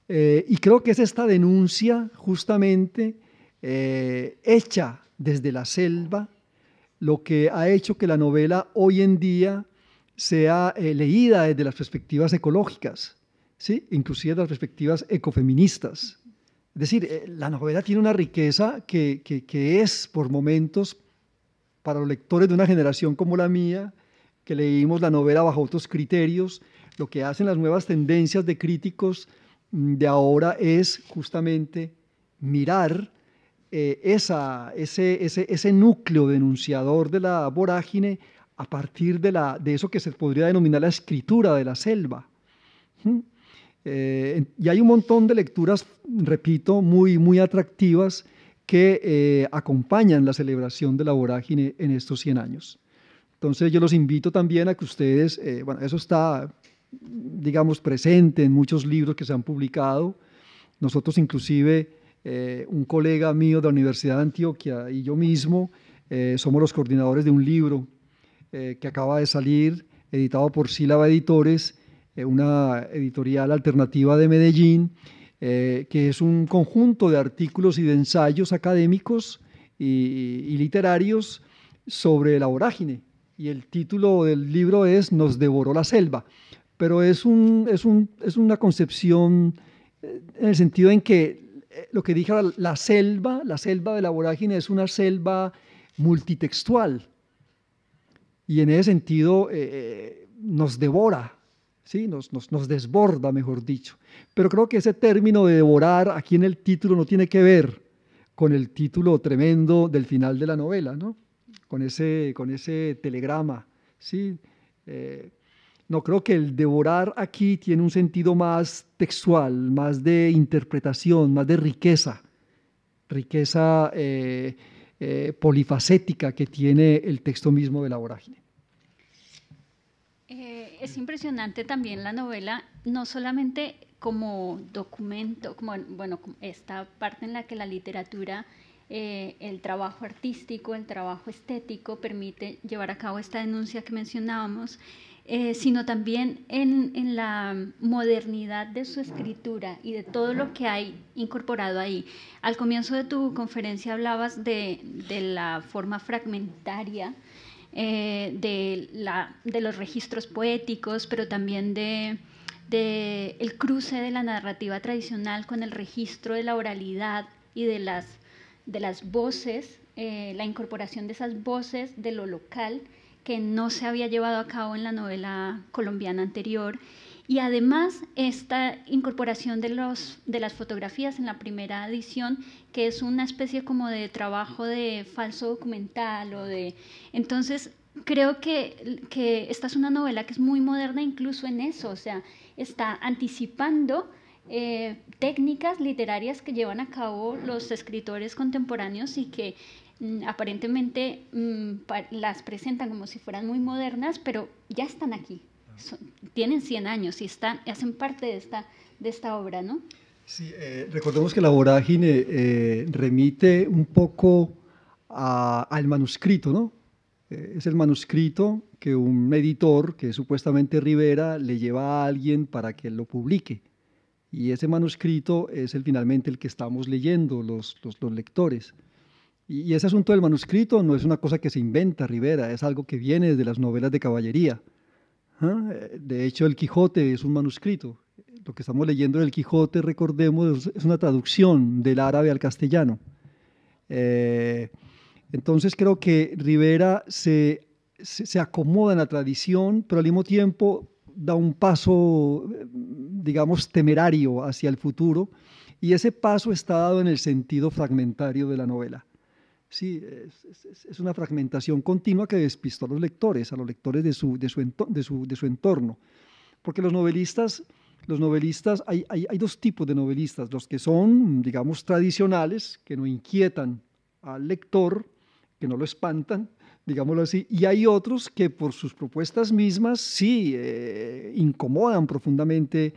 Y creo que es esta denuncia justamente hecha desde la selva lo que ha hecho que la novela hoy en día sea leída desde las perspectivas ecológicas, ¿sí? Inclusive desde las perspectivas ecofeministas. Es decir, la novela tiene una riqueza que es por momentos, para los lectores de una generación como la mía, que leímos la novela bajo otros criterios, lo que hacen las nuevas tendencias de críticos de ahora es justamente mirar ese núcleo denunciador de la vorágine a partir de eso que se podría denominar la escritura de la selva. Y hay un montón de lecturas, repito, muy atractivas que acompañan la celebración de la vorágine en estos 100 años. Entonces yo los invito también a que ustedes, bueno, eso está, digamos, presente en muchos libros que se han publicado. Nosotros inclusive, un colega mío de la Universidad de Antioquia y yo mismo, somos los coordinadores de un libro que acaba de salir, editado por Sílaba Editores, una editorial alternativa de Medellín, que es un conjunto de artículos y de ensayos académicos y literarios sobre la vorágine. Y el título del libro es Nos devoró la selva, pero es una concepción en el sentido en que lo que dije ahora, la selva de la vorágine es una selva multitextual, y en ese sentido nos devora, ¿sí? Nos desborda, mejor dicho. Pero creo que ese término de devorar aquí en el título no tiene que ver con el título tremendo del final de la novela, ¿no? Con ese telegrama, ¿sí? No, creo que el devorar aquí tiene un sentido más textual, más de interpretación, más de riqueza polifacética que tiene el texto mismo de la vorágine. Es impresionante también la novela, no solamente como documento, como esta parte en la que la literatura, el trabajo artístico, el trabajo estético permite llevar a cabo esta denuncia que mencionábamos, sino también en la modernidad de su escritura y de todo lo que hay incorporado ahí. Al comienzo de tu conferencia hablabas de la forma fragmentaria, de los registros poéticos, pero también de el cruce de la narrativa tradicional con el registro de la oralidad y de las voces, la incorporación de esas voces de lo local que no se había llevado a cabo en la novela colombiana anterior, y además esta incorporación de las fotografías en la primera edición, que es una especie como de trabajo de falso documental entonces creo que esta es una novela que es muy moderna incluso en eso, o sea, está anticipando técnicas literarias que llevan a cabo los escritores contemporáneos y que aparentemente las presentan como si fueran muy modernas, pero ya están aquí. Tienen 100 años y hacen parte de esta obra, ¿no? Sí, recordemos que la vorágine remite un poco al manuscrito, ¿no? Es el manuscrito que un editor, que es supuestamente Rivera, le lleva a alguien para que lo publique. Y ese manuscrito es finalmente el que estamos leyendo los lectores. Y ese asunto del manuscrito no es una cosa que se inventa Rivera, es algo que viene de las novelas de caballería. De hecho, el Quijote es un manuscrito. Lo que estamos leyendo del Quijote, recordemos, es una traducción del árabe al castellano. Entonces creo que Rivera se acomoda en la tradición, pero al mismo tiempo da un paso, digamos, temerario hacia el futuro, y ese paso está dado en el sentido fragmentario de la novela. Sí, es una fragmentación continua que despistó a los lectores de su entorno. Porque los novelistas, hay dos tipos de novelistas, los que son, digamos, tradicionales, que no inquietan al lector, que no lo espantan, digámoslo así, y hay otros que por sus propuestas mismas sí incomodan profundamente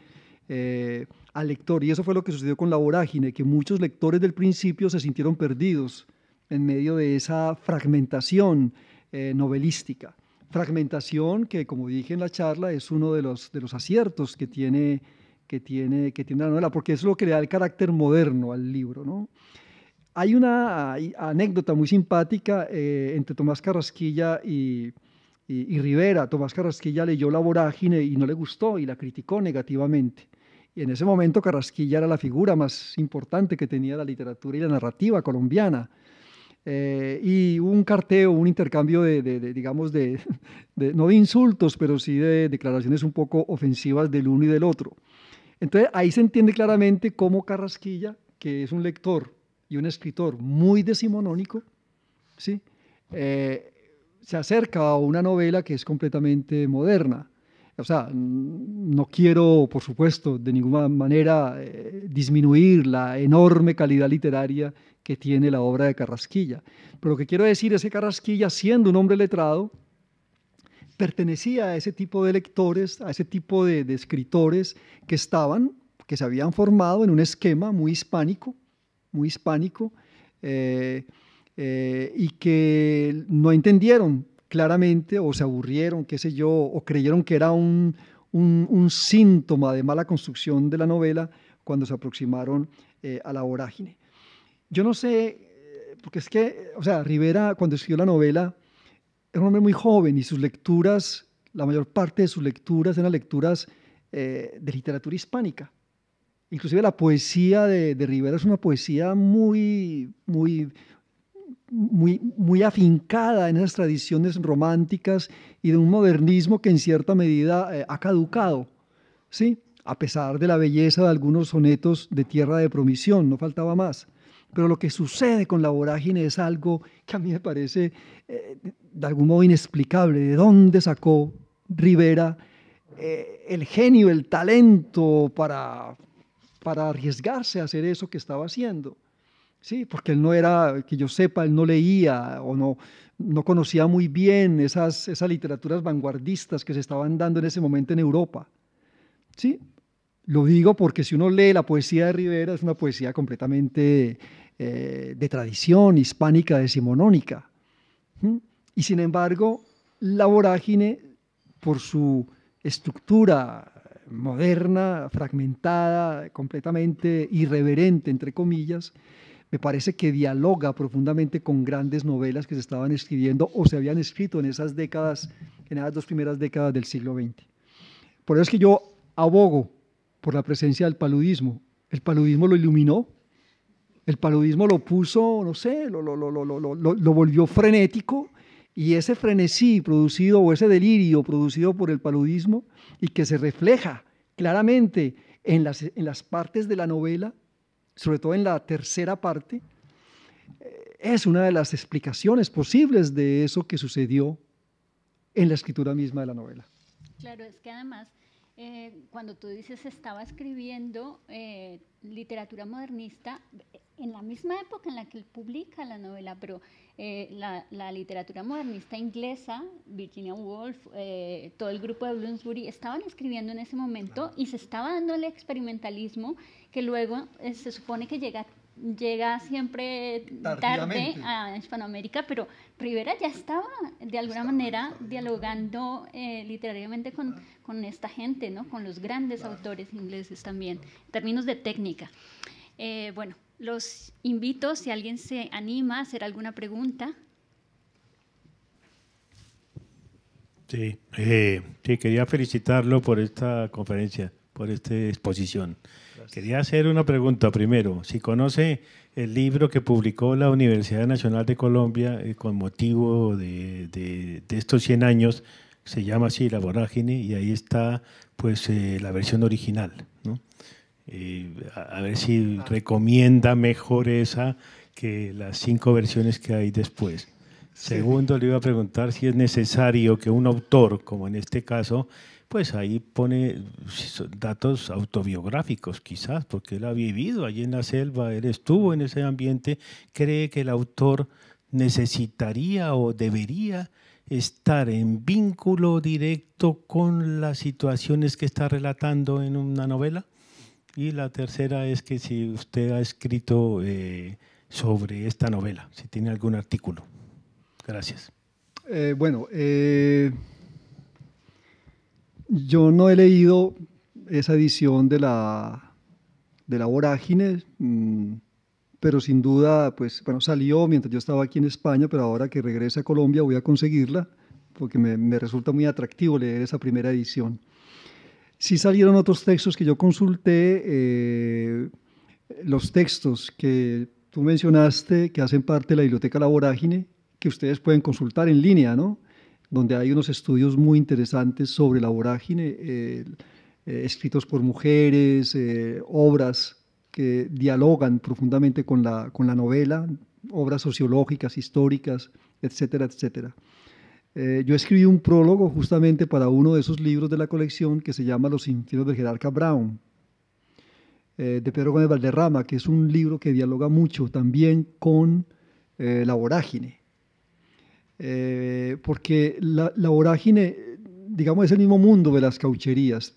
al lector, y eso fue lo que sucedió con La Vorágine, que muchos lectores del principio se sintieron perdidos en medio de esa fragmentación novelística. Fragmentación que, como dije en la charla, es uno de los aciertos que tiene la novela, porque es lo que le da el carácter moderno al libro, ¿no? Hay una anécdota muy simpática entre Tomás Carrasquilla y Rivera. Tomás Carrasquilla leyó La Vorágine y no le gustó y la criticó negativamente. Y en ese momento Carrasquilla era la figura más importante que tenía la literatura y la narrativa colombiana. Y hubo un carteo, un intercambio digamos, no de insultos, pero sí de declaraciones un poco ofensivas del uno y del otro. Entonces ahí se entiende claramente cómo Carrasquilla, que es un lector y un escritor muy decimonónico, ¿sí? Se acerca a una novela que es completamente moderna. O sea, no quiero, por supuesto, de ninguna manera disminuir la enorme calidad literaria que tiene la obra de Carrasquilla. Pero lo que quiero decir es que Carrasquilla, siendo un hombre letrado, pertenecía a ese tipo de lectores, a ese tipo de escritores que se habían formado en un esquema muy hispánico, y que no entendieron claramente o se aburrieron, qué sé yo, o creyeron que era un síntoma de mala construcción de la novela cuando se aproximaron a La Vorágine. Yo no sé, porque es que, o sea, Rivera cuando escribió la novela era un hombre muy joven y sus lecturas, la mayor parte de sus lecturas eran lecturas de literatura hispánica. Inclusive la poesía de Rivera es una poesía muy afincada en esas tradiciones románticas y de un modernismo que en cierta medida ha caducado, ¿sí? A pesar de la belleza de algunos sonetos de Tierra de Promisión, no faltaba más. Pero lo que sucede con La Vorágine es algo que a mí me parece de algún modo inexplicable. ¿De dónde sacó Rivera el genio, el talento para arriesgarse a hacer eso que estaba haciendo? Sí, porque él no era, que yo sepa, él no leía o no conocía muy bien esas literaturas vanguardistas que se estaban dando en ese momento en Europa. Sí, lo digo porque si uno lee la poesía de Rivera es una poesía completamente de tradición hispánica decimonónica. Y sin embargo, La Vorágine, por su estructura moderna, fragmentada, completamente irreverente, entre comillas, me parece que dialoga profundamente con grandes novelas que se estaban escribiendo o se habían escrito en esas décadas, en esas dos primeras décadas del siglo XX. Por eso es que yo abogo por la presencia del paludismo. El paludismo lo iluminó, el paludismo lo puso, no sé, lo volvió frenético, y ese frenesí producido o ese delirio producido por el paludismo y que se refleja claramente en las partes de la novela, sobre todo en la tercera parte, es una de las explicaciones posibles de eso que sucedió en la escritura misma de la novela. Claro, es que además Cuando tú dices estaba escribiendo literatura modernista, en la misma época en la que él publica la novela, pero la literatura modernista inglesa, Virginia Woolf, todo el grupo de Bloomsbury, estaban escribiendo en ese momento y se estaba dando el experimentalismo que luego se supone que llega siempre tarde a Hispanoamérica, pero Rivera ya estaba de alguna manera dialogando literariamente con esta gente, ¿no? Con los grandes autores ingleses también, en términos de técnica. Bueno, los invito, si alguien se anima a hacer alguna pregunta. Sí, quería felicitarlo por esta conferencia, por esta exposición. Gracias. Quería hacer una pregunta primero. Si conoce el libro que publicó la Universidad Nacional de Colombia con motivo de estos 100 años, se llama así La Vorágine, y ahí está pues la versión original, ¿no? A ver si recomienda mejor esa que las 5 versiones que hay después. Sí. Segundo, le iba a preguntar si es necesario que un autor, como en este caso, pues ahí pone datos autobiográficos quizás, porque él ha vivido allí en la selva, él estuvo en ese ambiente. ¿Cree que el autor necesitaría o debería estar en vínculo directo con las situaciones que está relatando en una novela? Y la tercera es que si usted ha escrito sobre esta novela, si tiene algún artículo. Gracias. Yo no he leído esa edición de la Vorágine, pero sin duda, pues, bueno, salió mientras yo estaba aquí en España, pero ahora que regrese a Colombia voy a conseguirla, porque me resulta muy atractivo leer esa primera edición. Sí salieron otros textos que yo consulté, los textos que tú mencionaste, que hacen parte de la Biblioteca La Vorágine, que ustedes pueden consultar en línea, ¿no? Donde hay unos estudios muy interesantes sobre la vorágine, escritos por mujeres, obras que dialogan profundamente con la novela, obras sociológicas, históricas, etcétera, etcétera. Yo escribí un prólogo justamente para uno de esos libros de la colección que se llama Los infiernos del jerarca Brown, de Pedro Gómez Valderrama, que es un libro que dialoga mucho también con la vorágine. Porque la vorágine, digamos, es el mismo mundo de las caucherías,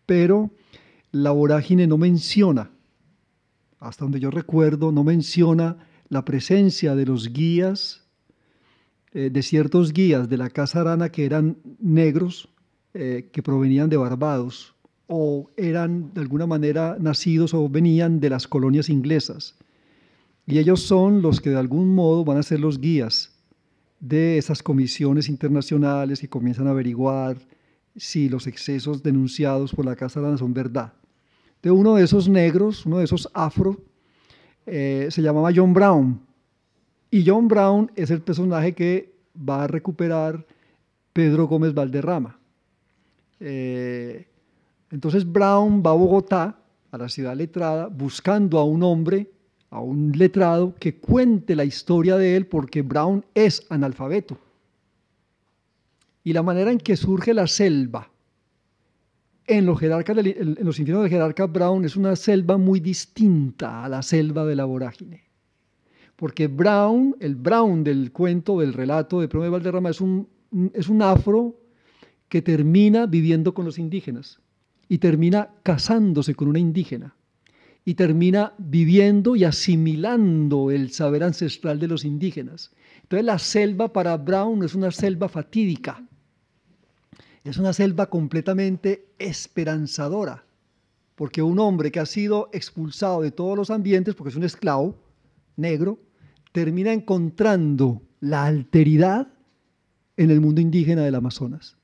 pero la vorágine no menciona, hasta donde yo recuerdo, no menciona la presencia de los guías, de ciertos guías de la Casa Arana que eran negros, que provenían de Barbados, o eran de alguna manera nacidos o venían de las colonias inglesas. Y ellos son los que de algún modo van a ser los guías de esas comisiones internacionales que comienzan a averiguar si los excesos denunciados por la Casa Arana son verdad. De uno de esos negros, uno de esos afro, se llamaba John Brown. Y John Brown es el personaje que va a recuperar Pedro Gómez Valderrama. Entonces Brown va a Bogotá, a la ciudad letrada, buscando a un hombre, a un letrado que cuente la historia de él, porque Brown es analfabeto. Y la manera en que surge la selva en los infiernos del jerarca Brown es una selva muy distinta a la selva de la vorágine. Porque Brown, el Brown del cuento, del relato de Pedro Gómez Valderrama, es un afro que termina viviendo con los indígenas y termina casándose con una indígena y termina viviendo y asimilando el saber ancestral de los indígenas. Entonces la selva para Brown es una selva fatídica, es una selva completamente esperanzadora, porque un hombre que ha sido expulsado de todos los ambientes, porque es un esclavo negro, termina encontrando la alteridad en el mundo indígena del Amazonas.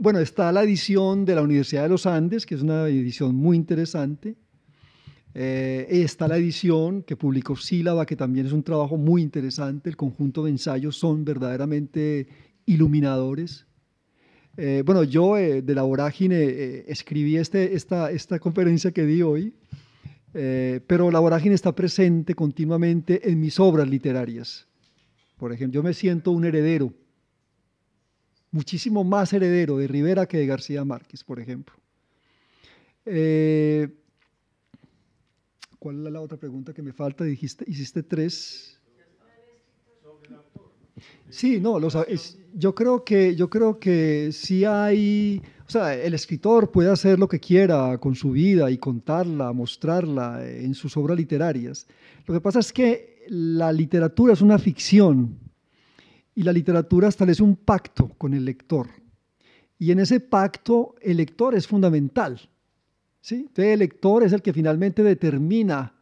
Bueno, está la edición de la Universidad de los Andes, que es una edición muy interesante. Está la edición que publicó Sílaba, que también es un trabajo muy interesante. El conjunto de ensayos son verdaderamente iluminadores. Bueno, yo de la vorágine escribí esta conferencia que di hoy, pero la vorágine está presente continuamente en mis obras literarias. Por ejemplo, yo me siento un heredero muchísimo más heredero de Rivera que de García Márquez, por ejemplo. ¿Cuál es la otra pregunta que me falta? Hiciste 3. Sí, no, yo creo que sí hay, o sea, el escritor puede hacer lo que quiera con su vida y contarla, mostrarla en sus obras literarias. Lo que pasa es que la literatura es una ficción y la literatura establece un pacto con el lector. Y en ese pacto el lector es fundamental, ¿sí? Entonces el lector es el que finalmente determina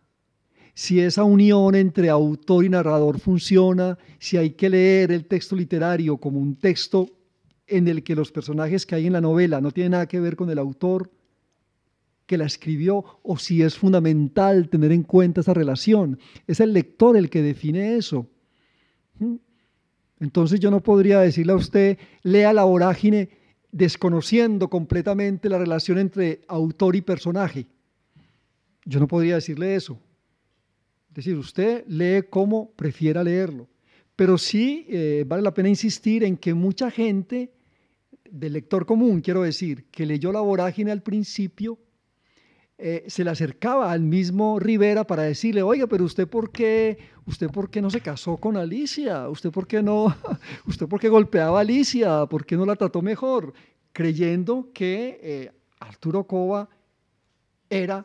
si esa unión entre autor y narrador funciona, si hay que leer el texto literario como un texto en el que los personajes que hay en la novela no tienen nada que ver con el autor que la escribió, o si es fundamental tener en cuenta esa relación. Es el lector el que define eso. Entonces yo no podría decirle a usted, lea La Vorágine desconociendo completamente la relación entre autor y personaje. Yo no podría decirle eso. Es decir, usted lee como prefiera leerlo. Pero sí vale la pena insistir en que mucha gente, del lector común, quiero decir, que leyó La Vorágine al principio, se le acercaba al mismo Rivera para decirle, oiga, pero usted por qué no se casó con Alicia? ¿Usted por qué golpeaba a Alicia? ¿Por qué no la trató mejor? Creyendo que Arturo Cova era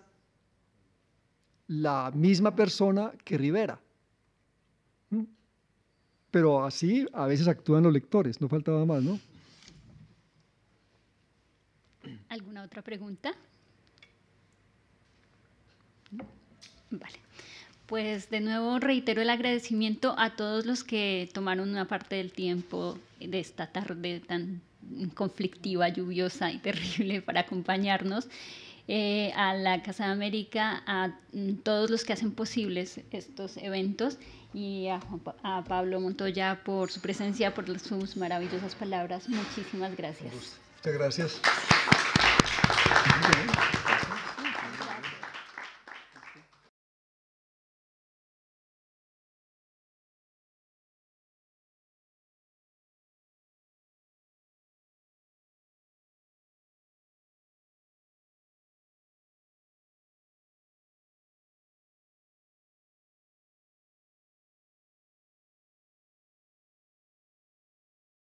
la misma persona que Rivera. Pero así a veces actúan los lectores, no faltaba más, ¿no? ¿Alguna otra pregunta? Vale. Pues de nuevo reitero el agradecimiento a todos los que tomaron una parte del tiempo de esta tarde tan conflictiva, lluviosa y terrible para acompañarnos. A la Casa de América, a todos los que hacen posibles estos eventos y a Pablo Montoya por su presencia, por sus maravillosas palabras. Muchísimas gracias. Muchas gracias.